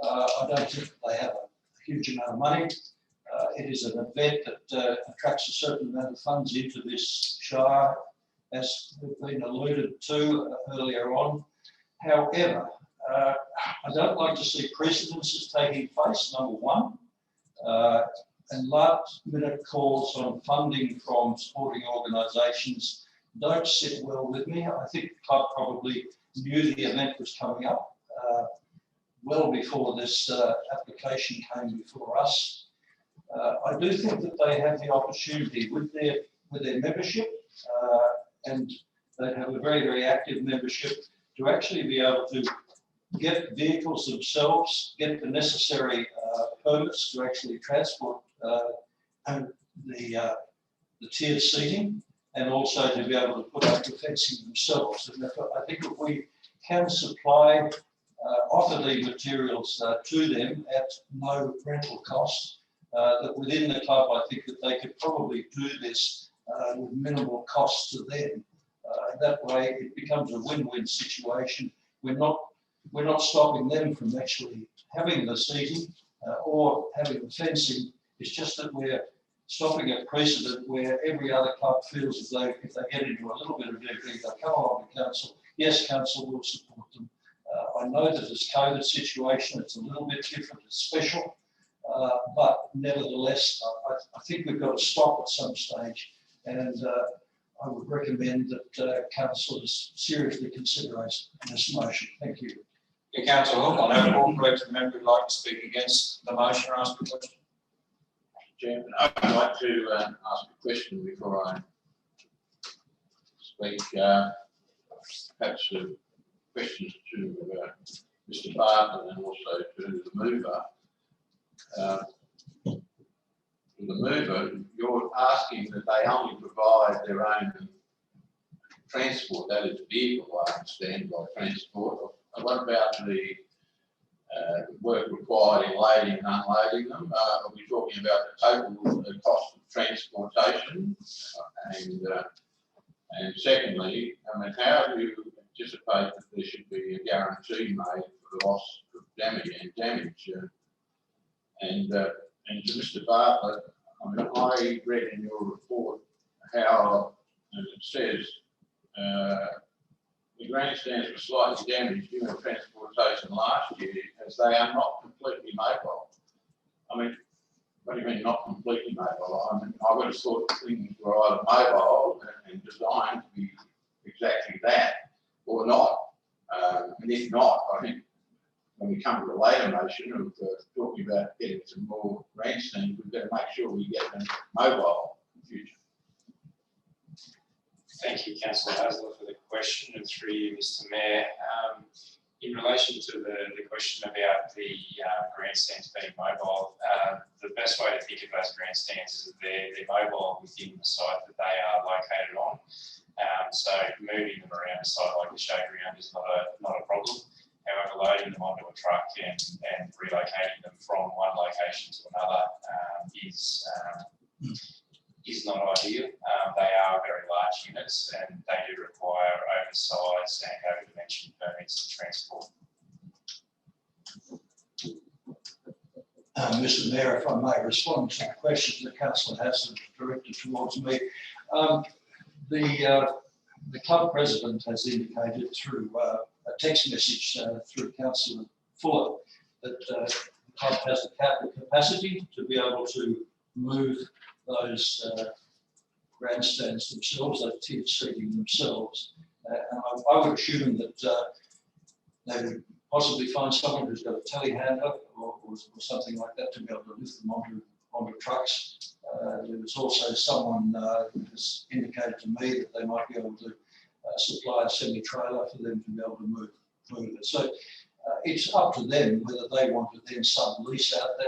I don't think they have a huge amount of money. It is an event that attracts a certain amount of funds into this shire, as we've been alluded to earlier on. However, I don't like to see precedences taking place, number one. And last minute calls on funding from sporting organisations don't sit well with me. I think the club probably knew the event was coming up well before this application came before us. I do think that they have the opportunity with their membership, and they have a very, very active membership, to actually be able to get vehicles themselves, get the necessary permits to actually transport the tiered seating, and also to be able to put up the fencing themselves. And I think if we can supply, offer the materials to them at no rental cost, that within the club, I think that they could probably do this with minimal cost to them. That way, it becomes a win-win situation. We're not stopping them from actually having the seating or having the fencing. It's just that we're stopping a precedent where every other club feels as though if they get into a little bit of difficulty, they'll come along to council. Yes, council will support them. I know that this COVID situation, it's a little bit different, it's special, but nevertheless, I think we've got to stop at some stage, and I would recommend that councillors seriously consider this motion. Thank you. Yeah, Councillor Hook, I now call for elected member who'd like to speak against the motion or ask a question. Chairman, I'd like to ask a question before I speak. Perhaps questions to Mr. Bartlett and also to the mover. The mover, you're asking that they only provide their own transport, that is vehicle, I understand, by transport. What about the work required in loading and unloading them? Are we talking about the total cost of transportation? And secondly, I mean, how do you anticipate that there should be a guarantee made for the loss of damage? And to Mr. Bartlett, I mean, I read in your report how, as it says, the grandstands were slightly damaged during transportation last year, as they are not completely mobile. I mean, What do you mean not completely mobile? I mean, I would have thought things were either mobile and designed to be exactly that or not. And if not, I think when we come to the later motion of talking about getting some more grandstands, we've got to make sure we get them mobile in the future. Thank you, Councillor Hasler, for the question, and through you, Mr. Mayor. In relation to the question about the grandstands being mobile, the best way to think of those grandstands is that they're mobile within the site that they are located on. So moving them around a site like the showground is not a problem. However, loading them onto a truck and relocating them from one location to another is not ideal. They are very large units and they do require oversize and over-dimension permits to transport. Mr. Mayor, if I may respond to the question that Councillor Hasler directed towards me. The club president has indicated through a text message through Councillor Fuller that the club has the capacity to be able to move those grandstands themselves, those tiered seating themselves. And I would assume that they would possibly find someone who's got a telehandler or something like that to be able to lift them onto trucks. There was also someone who has indicated to me that they might be able to supply a semi-trailer for them to be able to move it. So it's up to them whether they want to then sublease out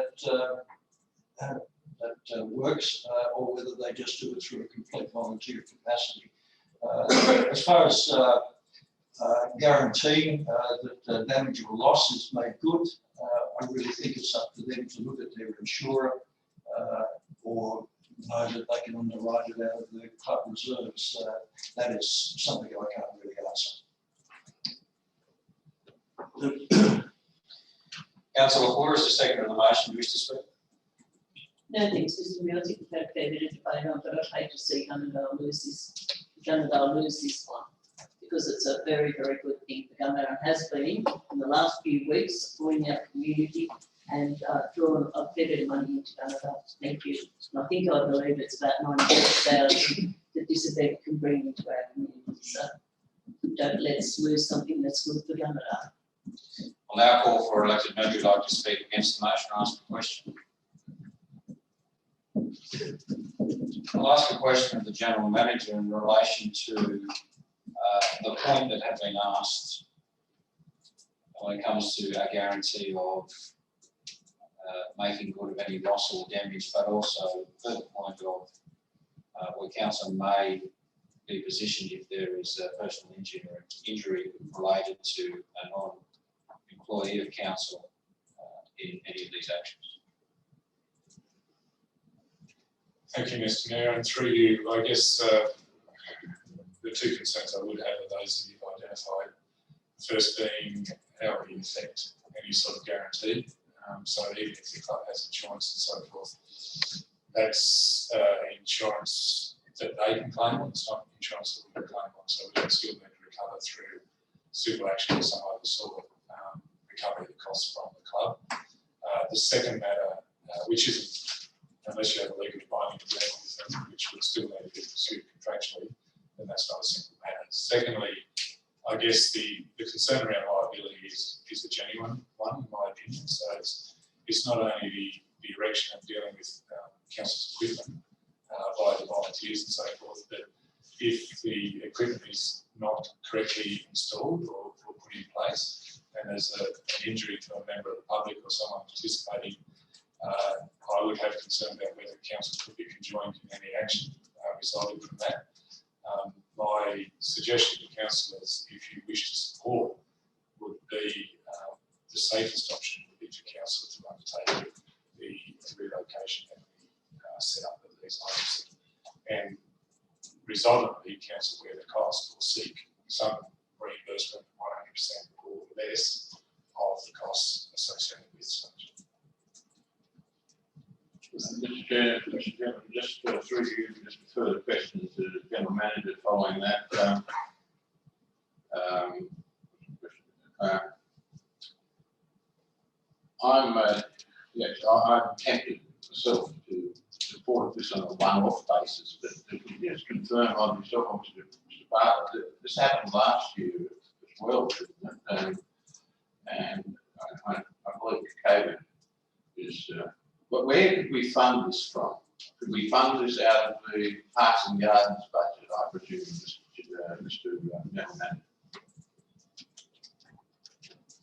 that works or whether they just do it through a complete volunteer capacity. As far as guaranteeing that damage or loss is made good, I really think it's up to them to look at their insurer or know that they can underwrite it out of the club reserves. That is something I can't really answer. Councillor Fuller, is the second of the motion. Do you wish to speak? No, thanks, Mr. Mayor. I think we've had a fair bit of debate on, but I'd hate to see Gunnedah lose this one because it's a very, very good thing for Gunnedah and has been in the last few weeks supporting our community and drawn a fair bit of money into Gunnedah. Thank you. And I think I believe it's about 94,000 that this event can bring into our community. So don't let's lose something that's good for Gunnedah. I'll now call for elected member who'd like to speak against the motion or ask a question. I'll ask a question of the General Manager in relation to the point that had been asked when it comes to a guarantee of making good of any loss or damage, but also the third point of where council may be positioned if there is a personal injury related to a non-employee of council in any of these actions. Thank you, Mr. Mayor, and through you, I guess the two concerns I would have are those that you've identified. First being how it would affect any sort of guarantee. So even if the club has insurance and so forth, that's insurance that they can claim on. It's not insurance that we can claim on. So we would still need to recover through civil action or some other sort of recovery of the costs from the club. The second matter, which isn't, unless you have a legally binding agreement with them, which would still need to be pursued contractually, then that's not a simple matter. Secondly, I guess the concern around liability is a genuine one, in my opinion. So it's not only the erection of dealing with council's equipment by the volunteers and so forth, but if the equipment is not correctly installed or put in place, and there's an injury to a member of the public or someone participating, I would have concern about whether council could be conjoined in any action resulting from that. My suggestion to councillors, if you wish to support, would be the safest option would be for council to undertake the relocation and the setup of these items, and resultantly council bear the cost or seek some reimbursement, 100% or less of the costs associated with such. Mr. Chair, just through you, just further questions to the General Manager following that. I'm tempted myself to support this on a one-off basis, but if you just confirm on yourself, Mr. Bartlett, that this happened last year as well, didn't it? And I believe COVID is, but where could we fund this from? Could we fund this out of the Parks and Gardens budget, I presume, Mr. General Manager?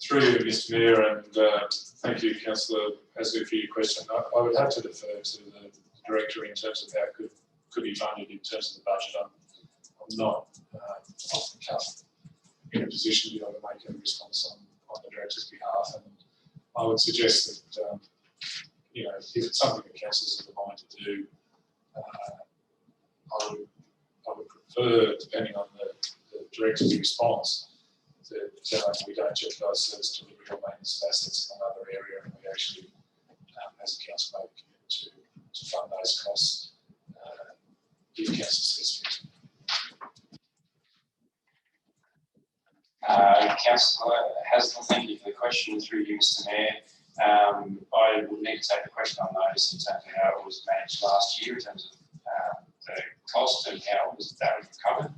Through you, Mr Mayor, and thank you, Councillor Hasley, for your question. I would have to defer to the Director in terms of how it could be funded in terms of the budget. I'm not off the cuff in a position to be able to make a response on the Director's behalf, and I would suggest that you know, if it's something that councillors are the mind to do, I would prefer, depending on the Director's response, that we don't jeopardise service delivery or maintenance of assets in another area, and we actually, as a council, make a commitment to fund those costs if council says fit. Councillor Hasler, thank you for the question. Through you, Mr Mayor. I would need to take the question on notice in terms of how it was managed last year, in terms of the cost and how it was recovered.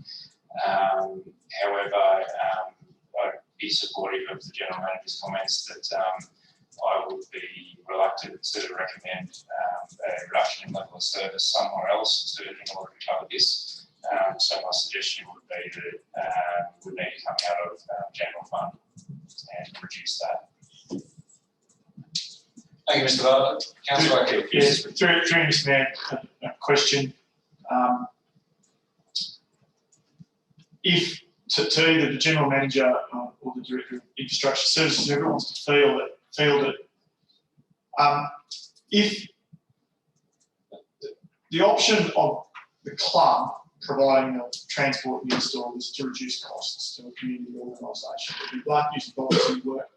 However, I'd be supportive of the General Manager's comments that I would be reluctant to recommend a reduction in level of service somewhere else in order to cover this. So my suggestion would be that we need to come out of general fund and reduce that. Thank you, Mr. Bartlett. Councillor O'Keefe. Yes, through Mr Mayor, a question. If to either the General Manager or the Director of Infrastructure Services, whoever wants to field it, if the option of the club providing the transport and install is to reduce costs to a community organisation, it would be like use volunteer work.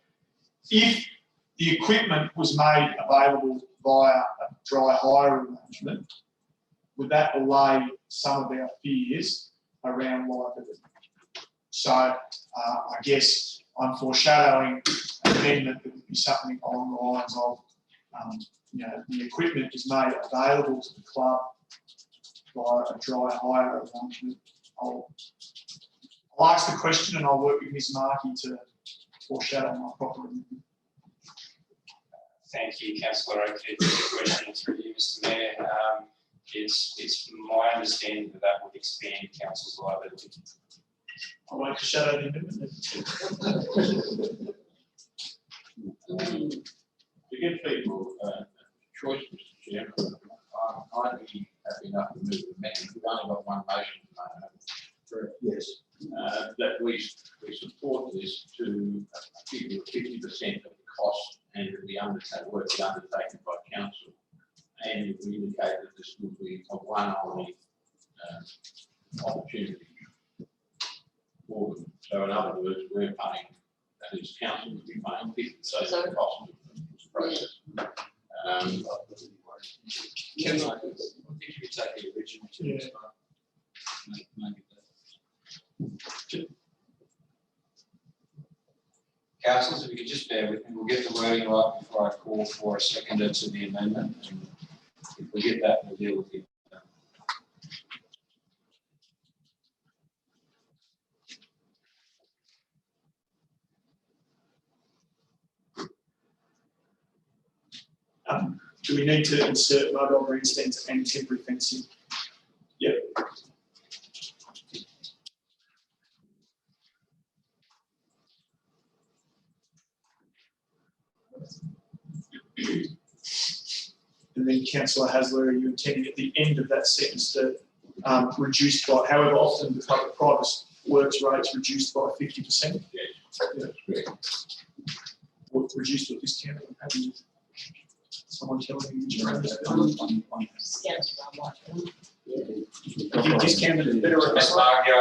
If the equipment was made available via a dry hire arrangement, would that allay some of our fears around liability? So I guess I'm foreshadowing an amendment that would be something along the lines of, you know, the equipment is made available to the club via a dry hire arrangement. I'll ask the question and I'll work with Ms Markey to foreshadow my proper amendment. Thank you, Councillor O'Keefe, for your question through you, Mr Mayor. It's my understanding that would expand council's liability. I won't shadow the amendment. To give people choice, Mr Chairman, I'd be happy enough to move the amendment. We've only got one motion at the moment. Yes. That we support this to a figure of 50% of the cost and the work be undertaken by council. And we indicate that this will be a one-only opportunity for them. So in other words, we're paying, that is council will be paying 50% of the cost of this process. Councillor, I think you could take the original to this one. Maybe that. Councillors, if you could just bear with me, we'll get the wording right before I call for a seconder to the amendment. And if we get that, we'll deal with it. Do we need to insert mobile grandstands and temporary fencing? Yep. And then Councillor Hasler, are you intending at the end of that sentence to reduce by, however often the private works rates reduced by 50%? Yeah. Or reduced or discounted? Someone telling me which one is if you discounted it better. Ms Margie,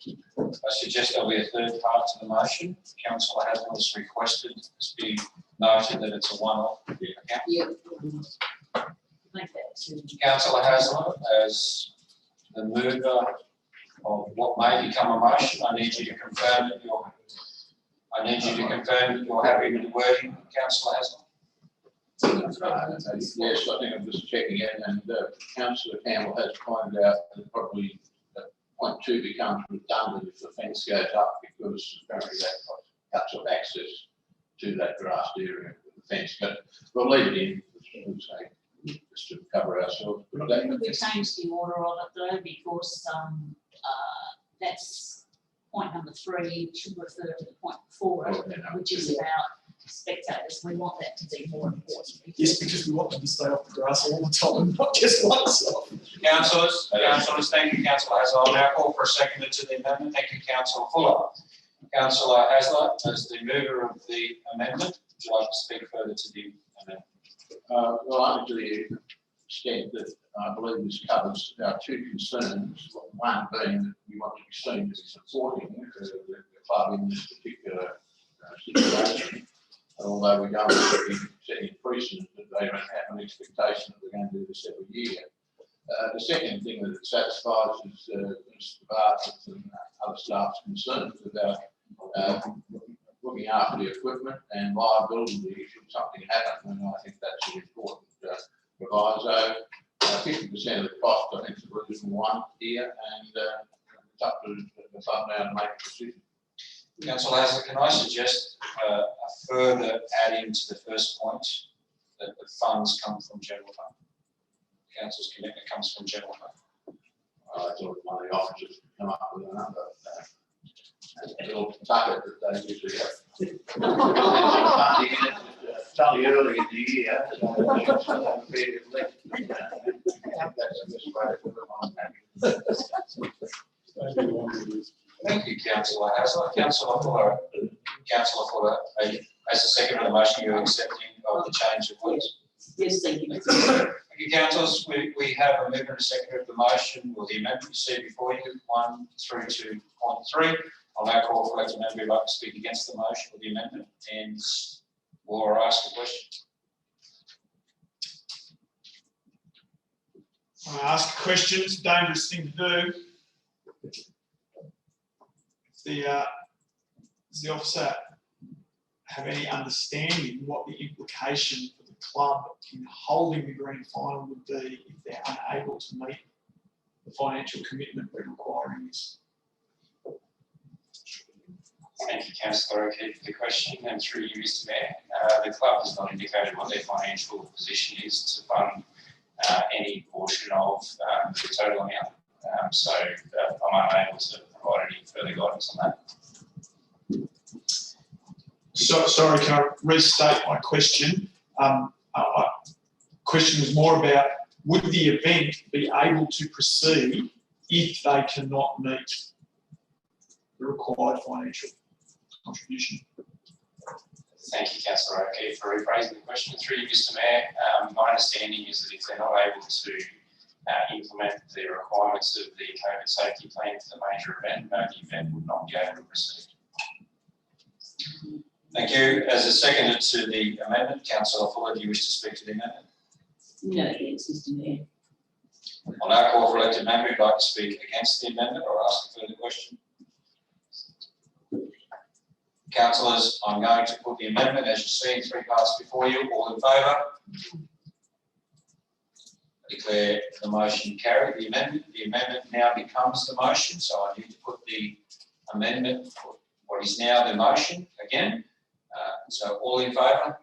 I suggest there'll be a third part to the motion. Councillor Hasler's requested to be noted that it's a one-off. Yeah. Councillor Hasler, as the mover of what may become a motion, I need you to confirm that you're happy with the wording, Councillor Hasler. Yes, I think I'm just checking in, and councillor Campbell has pointed out that probably point 2 becomes redundant if the fence goes up, because apparently that cuts off access to that grassed area with the fence, but we'll leave it in, just to cover ourselves. But that- We changed the order of it though, because, that's point number 3 should refer to the point before it, which is about spectators. We want that to be more important. Yes, because we want them to stay off the grass all the time, not just once off. Councillors, thank you, Councillor Hasler. I'll now call for a seconder to the amendment. Thank you, Councillor Fuller. Councillor Hasler, as the mover of the amendment, would you like to speak further to the amendment? Well, only to the extent that I believe this covers our 2 concerns. One being that we want to be seen to be supporting the club in this particular situation. Although we don't want to be setting precedent that they don't have an expectation that we're going to do this every year. The second thing that it satisfies is Mr. Bartlett and other staff's concerns about looking after the equipment and liability should something happen, and I think that's an important proviso. 50% of the cost, I think, is a reasonable one here, and it's up to the fund now to make a decision. Councillor Hasler, can I suggest a further add-in to the first point, that the funds come from general fund? Council's commitment comes from general fund. I thought one of the officers would come up with a number. A little bucket that they usually have. Fairly early in the year. That's the best way to put it on. Thank you, Councillor Hasler. Councillor Fuller, as a second of the motion, you're accepting of the change of words? Yes, thank you. Thank you, councillors. We have a mover and a second of the motion, or the amendment you see before you, 1 through to point 3. I'll now call for elected member who'd like to speak against the motion or the amendment, and or ask a question. I ask questions, dangerous thing to do. Does the officer have any understanding what the implication for the club in holding the grand final would be if they're unable to meet the financial commitment we're requiring this? Thank you, Councillor O'Keefe, for the question, and through you, Mr. Mayor. The club has not indicated what their financial position is to fund any portion of the total amount. So I'm unable to provide any further guidance on that. So, sorry, can I restate my question? Question was more about, would the event be able to proceed if they cannot meet the required financial contribution? Thank you, Councillor O'Keefe, for rephrasing the question. Through you, Mr. Mayor, my understanding is that if they're not able to implement the requirements of the COVID safety plan for the major event, the event would not be able to proceed. Thank you. As a seconder to the amendment, Councillor Fuller, do you wish to speak to the amendment? No, thanks, Mr. Mayor. I'll now call for elected member who'd like to speak against the amendment or ask a further question. Councillors, I'm going to put the amendment as you see in 3 parts before you. All in favour? I declare the motion carried. The amendment now becomes the motion, so I need to put the amendment, what is now the motion again. So all in favour?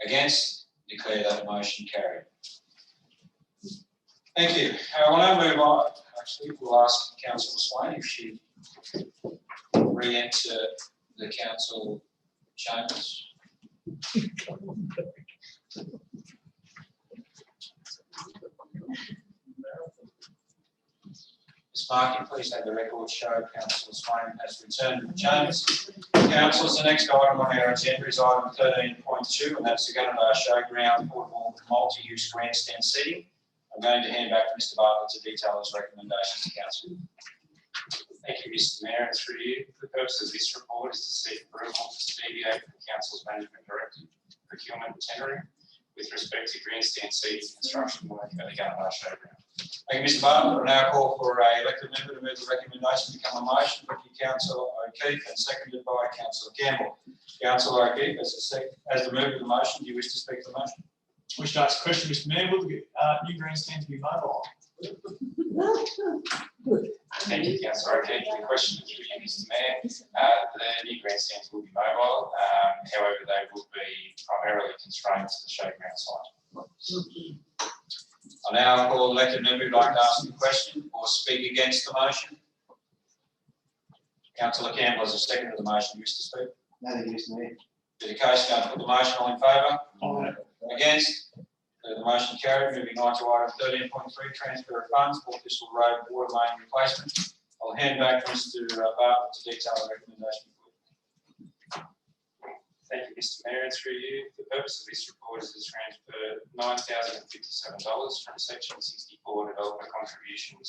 Against? Declare that motion carried. Thank you. I will now move on. Actually, we'll ask Councillor Swain if she re-enter the council chambers. Ms. Markey, please have the record show Councillor Swain has returned to the chambers. Councillors, the next item on our agenda is item 13.2, and that's the Gunnedah Showground portable multi-use grandstand seating. I'm going to hand back to Mr. Bartlett to detail his recommendations to council. Thank you, Mr. Mayor, and through you. The purpose of this report is to seek approval to deviate from Council's management directive procurement tendering with respect to grandstand seating construction work at the Gunnedah Showground. Thank you, Mr. Bartlett. I now call for a elected member to move the recommendation to become a motion. Thank you, Councillor O'Keefe, and seconded by Councillor Campbell. Councillor O'Keefe, as the mover of the motion, do you wish to speak to the motion? I wish to ask a question, Mr Mayor. Will the new grandstand be mobile? Thank you, Councillor O'Keefe. The question is for you, Mr Mayor. The new grandstands will be mobile, however, they will be primarily constrained to the showground site. I now call the elected member who'd like to ask a question or speak against the motion. Councillor Campbell, as a second of the motion, you wish to speak? No, thank you, Mr Mayor. Be the case, going to put the motion all in favour? Aye. Against? The motion carried. Moving on to item 13.3, transfer of funds for Thistle Road water main replacement. I'll hand back to Mr. Bartlett to detail the recommendation. Thank you, Mr Mayor, and through you. The purpose of this report is to transfer $9,057 from Section 64 Developer Contributions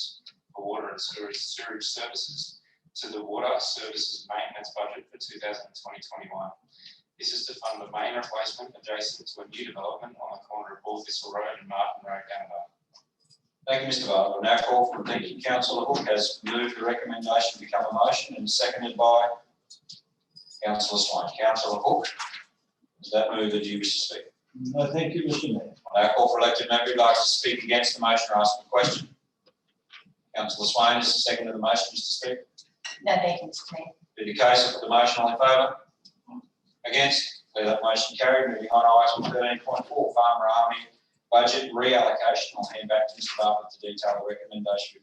for Water and Sewage Services to the Water Services Maintenance Budget for 2020-21. This is to fund the main replacement adjacent to a new development on the corner of Ball Thistle Road and Martin Road, Gunnedah. Thank you, Mr. Bartlett. I now call for, thank you, Councillor Hook has moved the recommendation to become a motion and seconded by Councillor Swain. Councillor Hook, is that move that you wish to speak? No, thank you, Mr Mayor. I now call for elected member who'd like to speak against the motion or ask a question. Councillor Swain is the second of the motion, wish to speak? No, thank you, Mr Mayor. Be the case, I put the motion all in favour? Against? Declare that motion carried. Moving on to item 13.4, Farmer Army budget reallocation. I'll hand back to Mr. Bartlett to detail the recommendation.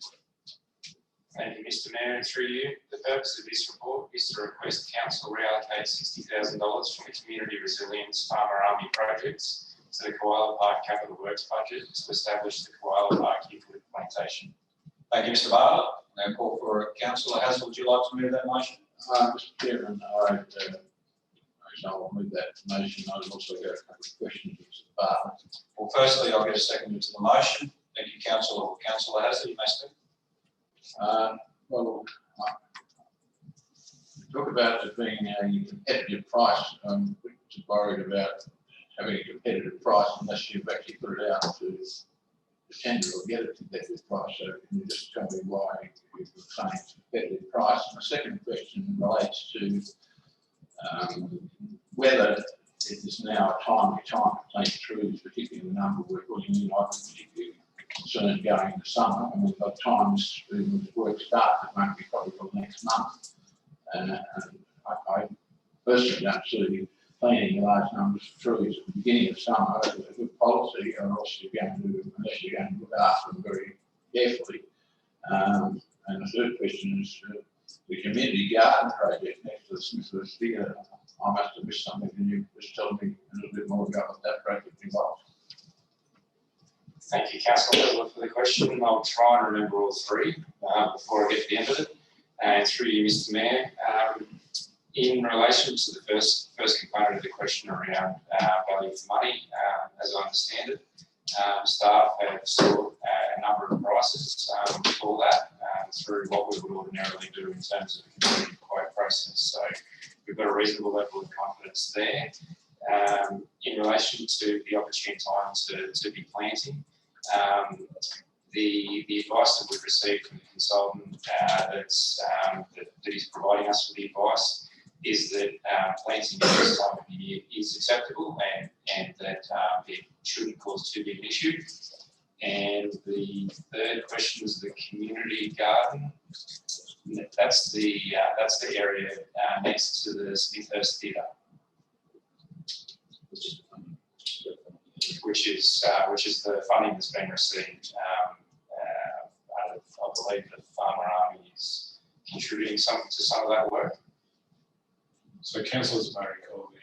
Thank you, Mr Mayor, and through you. The purpose of this report is to request Council reallocate $60,000 from the Community Resilience Farmer Army projects to the Koala Park Capital Works budget to establish the Koala Park eucalypt plantation. Thank you, Mr. Bartlett. Now call for Councillor Hazel. Would you like to move that motion? Mr Chairman, I'll move that motion. I've also got a couple of questions to Mr. Bartlett. Well, firstly, I'll get a second to the motion. Thank you, Councillor. Councillor Hazel, you may speak. Well, talk about it being a competitive price. I'm worried about having a competitive price unless you've actually put it out to the tender or get a competitive price. So can you just tell me why you're saying it's a competitive price? And the second question relates to whether it is now a timely time to plant trees, particularly the number we're putting in. I'm particularly concerned going into summer. I mean, by the time this work starts, it won't be probably till next month. And I personally don't see planting large numbers of trees at the beginning of summer as a good policy, or else you're going to, unless you're going to look after them very carefully. And the third question is the community garden project next to the Smithhurst Theatre. I must have missed something. Can you just tell me a little bit more about what that project involves? Thank you, Councillor, for the question. I'll try and remember all three before I get to the end of it. And through you, Mr Mayor, in relation to the first component of the question around value for money, as I understand it, staff have sought a number of prices for that through what we would ordinarily do in terms of a competitive quote process. So we've got a reasonable level of confidence there. In relation to the opportune time to be planting, the advice that we've received from the consultant that is providing us with the advice is that planting at this time of the year is acceptable and that it shouldn't cause too big an issue. And the third question is the community garden. That's the area next to the Smithhurst Theatre, which is the funding that's been received. I believe the Farmer Army is contributing to some of that work. So councillors may recall it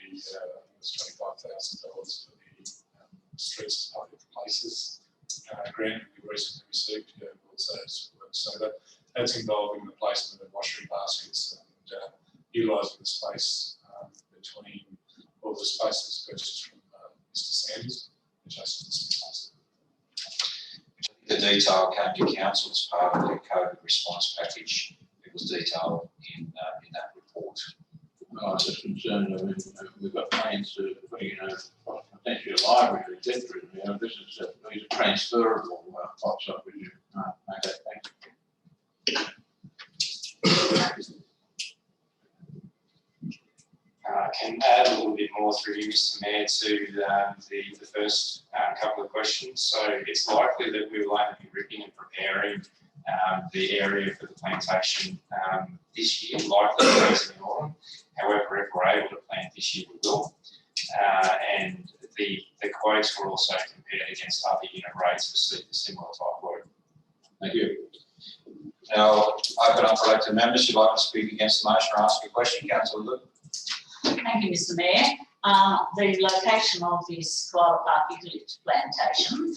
was $25,000 for the streets and public places grant we recently received towards those works. So that's involving the placement of washroom baskets and utilising the space between all the spaces purchased from Mr Sanders, adjacent to Smithhurst. The detail came to council as part of the COVID response package. It was detailed in that report. I was just concerned. I mean, we've got plans to put in potentially a library, etc. This is these are transferable pots, I presume. Okay, thank you. Can add a little bit more through you, Mr. Mayor, to the first couple of questions. So it's likely that we will only be ripping and preparing the area for the plantation this year, likely in the autumn. However, if we're able to plant this year, we will. And the quotes were also compared against other unit rates for similar type work. Thank you. Now, open up for elected members who'd like to speak against the motion or ask a question. Councillor Luke. Thank you, Mr. Mayor. The location of this Koala Park eucalyptus plantation,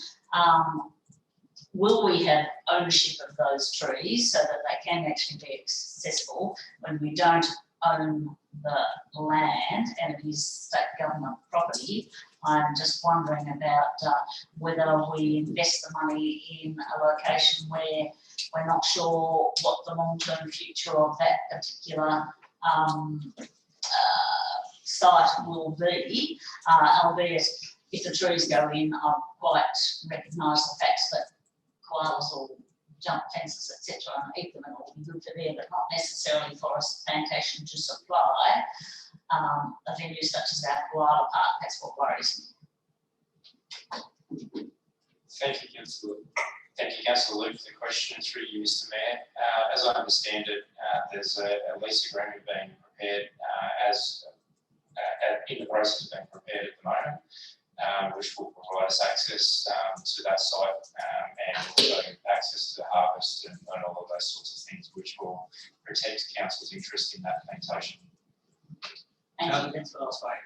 will we have ownership of those trees so that they can actually be accessible when we don't own the land and it is state government property? I'm just wondering about whether we invest the money in a location where we're not sure what the long-term future of that particular site will be, albeit if the trees go in, I quite recognise the fact that koalas will jump fences, etc., and eat them, and it will be good for them, but not necessarily for a plantation to supply a venue such as our Koala Park. That's what worries me. Thank you, Councillor. Thank you, Councillor Luke, for the question through you, Mr. Mayor. As I understand it, there's a lease agreement being prepared in the process of being prepared at the moment, which will provide us access to that site and also access to harvest and all of those sorts of things, which will protect council's interest in that plantation. Thank you, that's what I was worried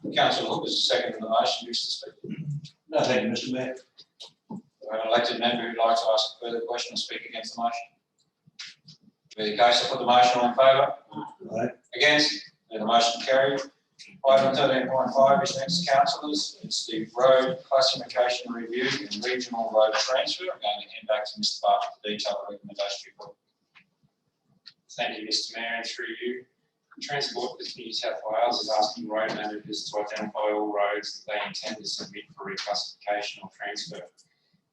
about. Councillor Hook is the second in the motion. Wish to speak. No, thank you, Mr. Mayor. We have an elected member who'd like to ask a further question or speak against the motion. Be the case, I put the motion all in favour. Aye. Against? Then the motion carried. Item 13.5 is next, councillors. It's the road classification review and regional road transfer. I'm going to hand back to Mr. Bartlett to detail the recommendation report. Thank you, Mr. Mayor, and through you. Transport for New South Wales is asking road managers to identify all roads that they intend to submit for reclassification or transfer.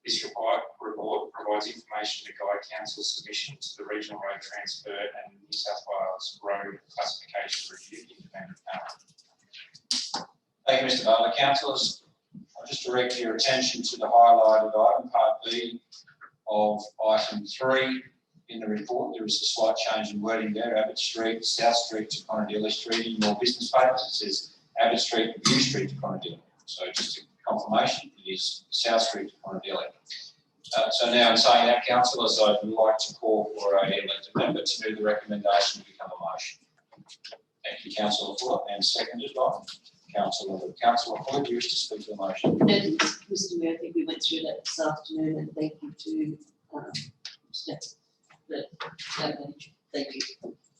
This report provides information to guide council submission to the Regional Road Transfer and New South Wales Road Classification Review Independent Panel. Thank you, Mr. Bartlett. Councillors, I'll just direct your attention to the highlighted item, Part B of item 3 in the report. There is a slight change in wording there. Abbott Street, South Street to Conadilly Street. In your business papers, it says Abbott Street, View Street to Conadilly. So just a confirmation, it is South Street to Conadilly. So now in saying that, councillors, I would like to call for a elected member to move the recommendation to become a motion. Thank you, Councillor Fuller, and seconded by Councillor Luke. Councillor Fuller, do you wish to speak to the motion? No, Mr. Mayor, I think we went through that this afternoon, and thank you to thank you.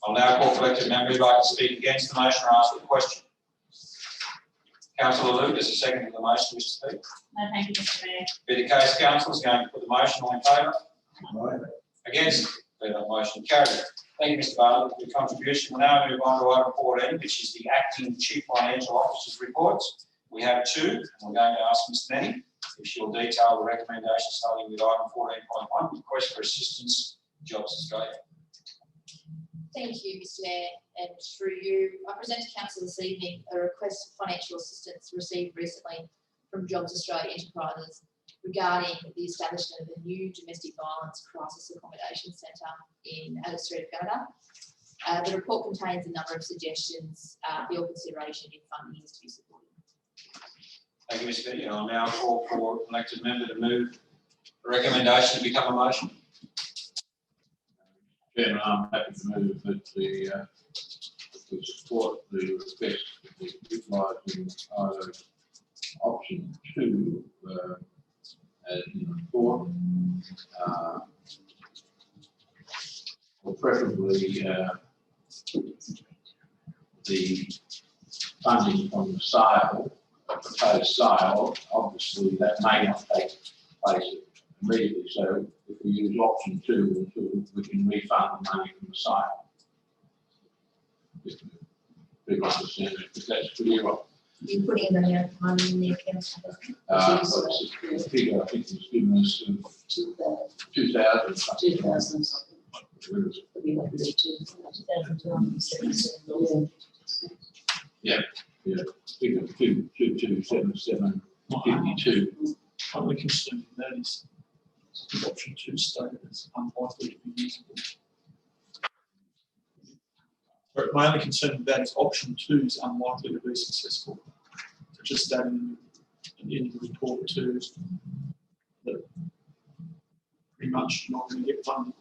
I'll now call for elected member who'd like to speak against the motion or ask a question. Councillor Luke, as a second to the motion, wish to speak? No, thank you, Mr. Mayor. Be the case, councillors, going to put the motion all in favour? Aye. Against? Declare that motion carried. Thank you, Mr. Bartlett, for your contribution. We'll now move on to item 14, which is the Acting Chief Financial Officer's reports. We have two, and we're going to ask Ms. Nenny if she'll detail the recommendation starting with item 14.1, request for assistance, Jobs Australia. Thank you, Mr. Mayor, and through you, I present to Council this evening a request for financial assistance received recently from Jobs Australia Enterprises regarding the establishment of a new domestic violence crisis accommodation centre in Abbott Street, Gunnedah. The report contains a number of suggestions for your consideration if funding is to be supported. Thank you, Ms. Betty. I'll now call for an elected member to move the recommendation to become a motion. Chairman, I'm happy to move that we support the request to be utilising either option 2 as in the report, or preferably the funding from the sale, a proposed sale. Obviously, that may not take place immediately, so if we use option 2, we can refund the money from the sale. If people understand it, if that's clear. You're putting the amount of money in the account. The figure I think was given us of 2000. 2000 something. Could be like 2,277. Figure 2277.52. My only concern with that is the option 2 stated as unlikely to be usable. But my only concern with that is option 2 is unlikely to be successful. So just stating at the end of the report too, that pretty much you're not going to get funded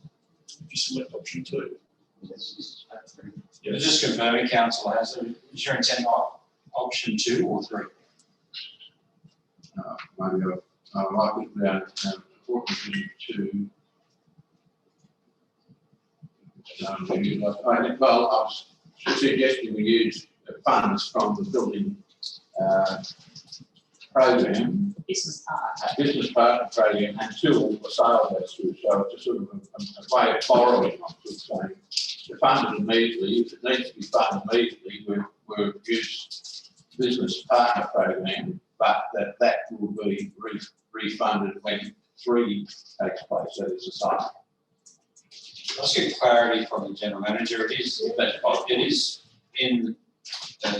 if you select option 2. Yeah, just confirming, councillor Hasler, is your intent option 2 or 3? Maybe I like it down option 2. Well, I was suggesting we use the funds from the building program, Business part. business partner program, until the sale goes through. So it's a sort of a way of borrowing, I'm just saying. To fund it immediately, if it needs to be funded immediately, we'll use business partner program, but that will be refunded when 3 takes place, so there's a sale. Let's get clarity from the general manager. It is in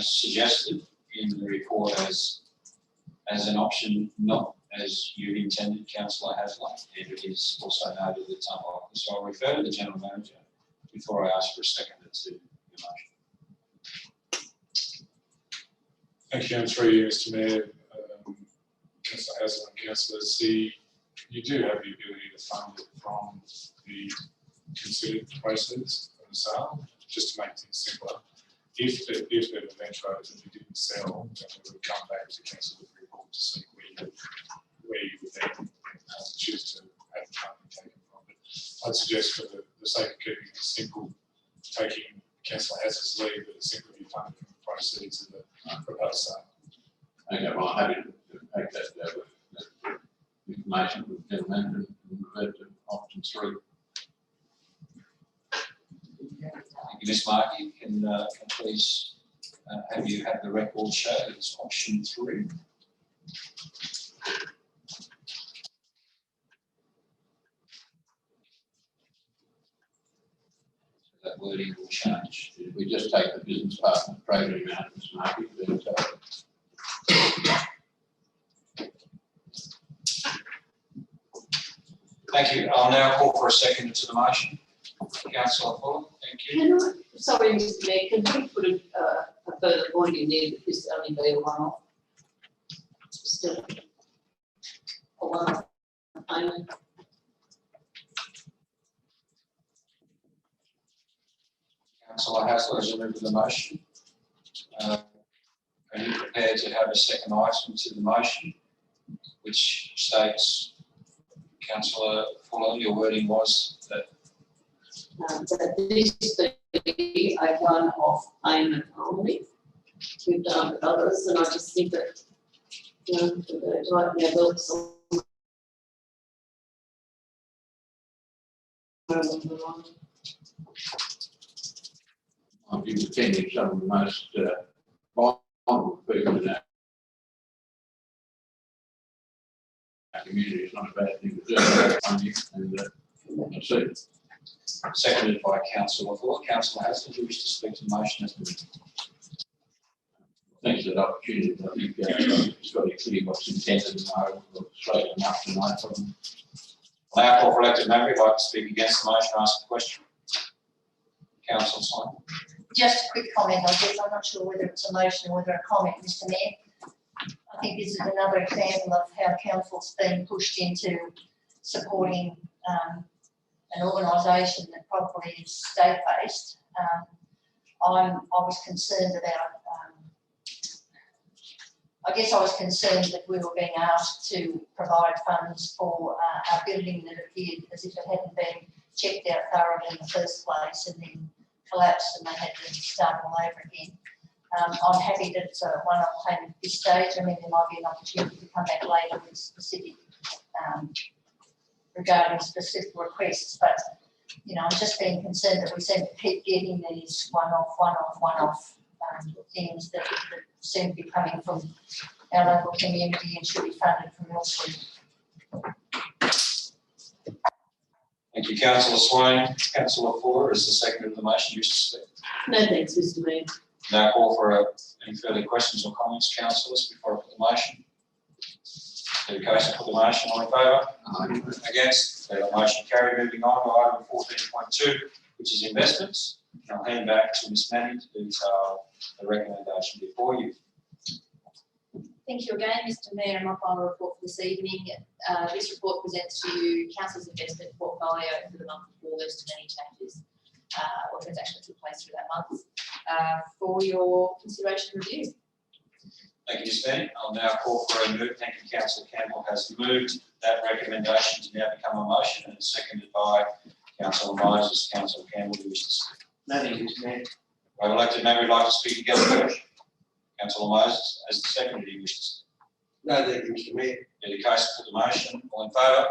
suggested in the report as an option, not as you intended, councillor Hasler, and it is also noted that it's unlikely. So I'll refer to the general manager before I ask for a seconder to the motion. Thank you, and through you, Mr. Mayor, Councillor Hasler and councillors, you do have the ability to fund it from the considered proceeds of the sale, just to make things simpler. If it eventuated that we didn't sell, then we would come back to council with a report to see where you would then choose to have the funding taken from. But I'd suggest, for the sake of keeping it simple, taking councillor Hasler's lead, that it simply be funded from the proceeds of the proposed sale. Okay, well, I'm happy to take that information from the general manager and revert to option 3. Thank you, Ms. Markey. Can please have you have the record show that it's option 3? That wording will change. We just take the business partner program out of this market. Thank you. I'll now call for a second to the motion. Councillor Fuller, thank you. Sorry, Mr. Mayor, can we put a further point in there that this only be a one-off? Just a one-off payment. Councillor Hasler, as a member of the motion, are you prepared to have a second item to the motion, which states, Councillor Fuller, your wording was that That this be a one-off payment only. We've done with others, and I just think that, like their belts on. I've been attending some of the most vulnerable people in our community. It's not a bad thing to do, and that's it. seconded by Councillor Fuller. Councillor Hasler, do you wish to speak to the motion as written? Thanks for that opportunity. I think it's got to be clear what's intended and straight enough tonight from them. Now call for elected member who'd like to speak against the motion, ask a question. Councillor Simon. Just a quick comment on this. I'm not sure whether it's a motion or whether a comment, Mr. Mayor. I think this is another example of how council's been pushed into supporting an organisation that probably is state-based. I was concerned about, I was concerned that we were being asked to provide funds for our building that appeared as if it hadn't been checked out thoroughly in the first place and then collapsed and they had to start all over again. I'm happy that it's a one-off payment at this stage. I mean, there might be an opportunity to come back later with specific, regarding specific requests, but, you know, I'm just being concerned that we seem to keep getting these one-off things that seem to be coming from our local community and should be funded from elsewhere. Thank you, councillor Swain. Councillor Fuller is the second of the motion. You wish to speak? No, thanks, Mr Mayor. Now call for any further questions or comments, councillors, before I put the motion. In the case, I put the motion. All in favour? Against? The motion carried. Moving on to item 14.2, which is investments. I'll hand back to Ms Manning to detail the recommendation before you. Thank you again, Mr Mayor, and my final report for this evening. This report presents to you Council's investment portfolio for the month of August and any changes or transactions that took place through that month for your consideration and review. Thank you, Ms Manning. I'll now call for a move. Thank you, Councillor Campbell has moved that recommendation to now become a motion and seconded by Councillor Moses. Councillor Campbell, do you wish to speak? No, thank you, Mr Mayor. I'd elected member would like to speak together first. Councillor Moses, as the second, do you wish to speak? No, thank you, Mr Mayor. In the case, put the motion. All in favour?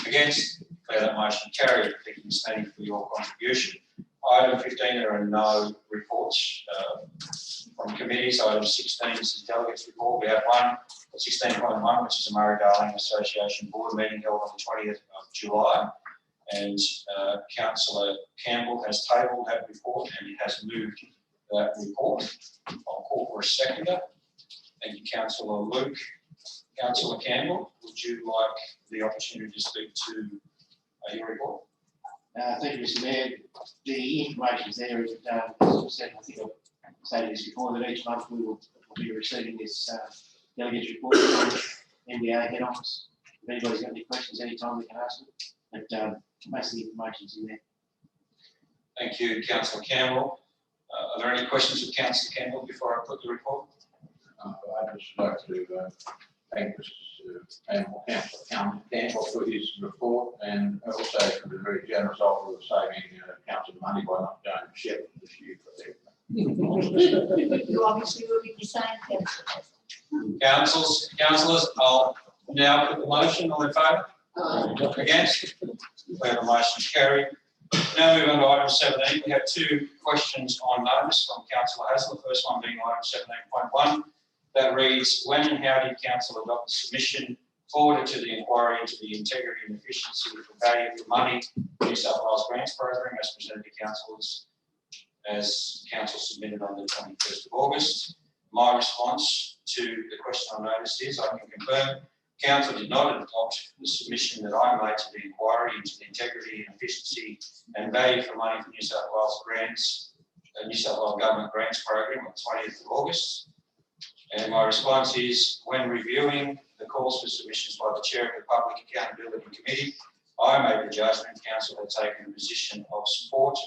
Against? Declare that motion carried. Thank you, Ms Manning, for your contribution. Item 15, there are no reports from committees. Item 16 is the delegates report. We have one, 16.1, which is the Murray Darling Association Board meeting held on the 20th of July. And Councillor Campbell has tabled that report and he has moved that report. I'll call for a seconder. Thank you, Councillor Luke. Councillor Campbell, would you like the opportunity to speak to your report? Thank you, Mr Mayor. The information is there, as I said, I think I've stated this before, that each month we will be receiving this delegates report from MBA head office. If anybody's got any questions, anytime we can ask them, but most of the information's in there. Thank you, Councillor Campbell. Are there any questions of Councillor Campbell before I put the report? I'd just like to thank Councillor Campbell for his report and also for the very generous offer of saving council money by not going to Sheffield this year for their. You obviously will be the same, Councillor. Councillors, I'll now put the motion. All in favour? Against? Declare the motion carried. Now move on to item 17. We have two questions on notice from Councillor Haslett. The first one being item 17.1. That reads, when and how did council adopt the submission forwarded to the inquiry into the integrity and efficiency of the value for money New South Wales grants program as presented to councillors as council submitted on the 21st of August? My response to the question on notice is I can confirm council did not adopt the submission that I made to the inquiry into the integrity and efficiency and value for money for New South Wales grants, New South Wales Government Grants Program on 20th of August. And my response is, when reviewing the calls for submissions by the Chair of the Public Accountability Committee, I made the judgment council had taken a position of support,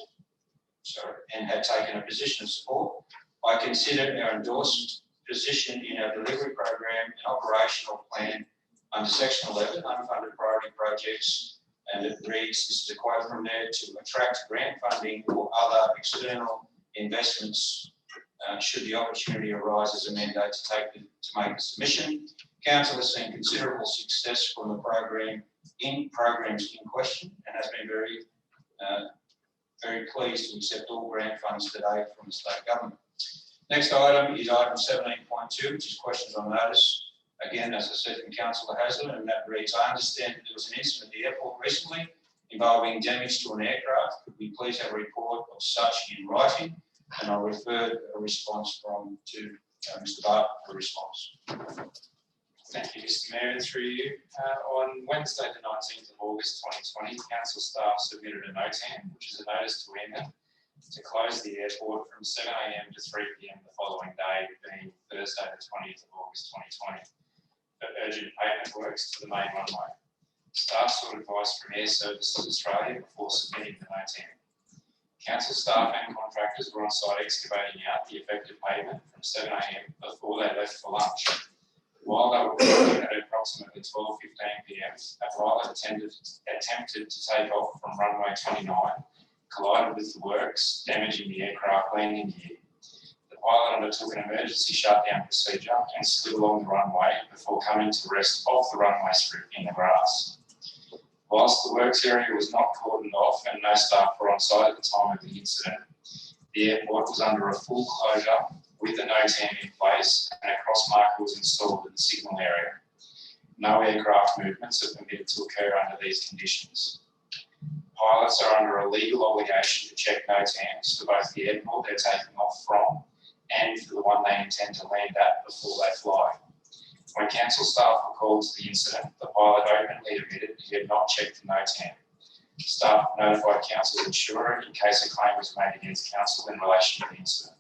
and had taken a position of support. I considered our endorsed position in our delivery program and operational plan under section 11, unfunded priority projects, and it reads, this is a quote from there, to attract grant funding or other external investments should the opportunity arise as a mandate to make the submission. Council has seen considerable success from the programs in question and has been very pleased to accept all grant funds today from the state government. Next item is item 17.2, which is questions on notice. Again, as I said, from Councillor Haslett, and that reads, I understand that there was an incident at the airport recently involving damage to an aircraft. Could we please have a report of such in writing? And I'll refer a response to Mr. Barton for a response. Thank you, Mr Mayor, through you. On Wednesday the 19th of August 2020, council staff submitted a NOTAM, which is a notice to EMA, to close the airport from 7 AM to 3 PM the following day, being Thursday the 20th of August 2020, for urgent pavement works to the main runway. Staff sought advice from Air Services Australia before submitting the NOTAM. Council staff and contractors were on site excavating out the affected pavement from 7 AM before they left for lunch. While they were working at approximately 12:15 PM, a pilot attempted to take off from runway 29, collided with the works, damaging the aircraft landing gear. The pilot undertook an emergency shutdown procedure and slid along the runway before coming to rest off the runway strip in the grass. Whilst the works area was not cordoned off and no staff were on site at the time of the incident, the airport was under a full closure with the NOTAM in place and a cross marker was installed in the signal area. No aircraft movements are permitted to occur under these conditions. pilots are under a legal obligation to check NOTAMs for both the airport they're taking off from and for the one they intend to land at before they fly. When council staff were called to the incident, the pilot openly admitted he had not checked the NOTAM. Staff notified council's insurer in case a claim was made against council in relation to the incident.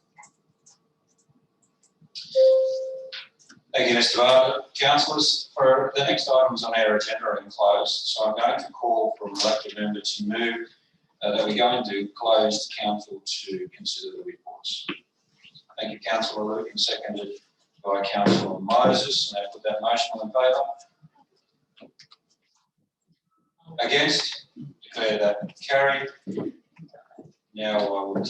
Thank you, Mr. Barber. Councillors, for the next items on our agenda are enclosed, so I'm going to call for an elected member to move that we go into closed council to consider the reports. Thank you, Councillor Luke, and seconded by Councillor Moses. And I put that motion all in favour. Against? Declare that carried. Now I would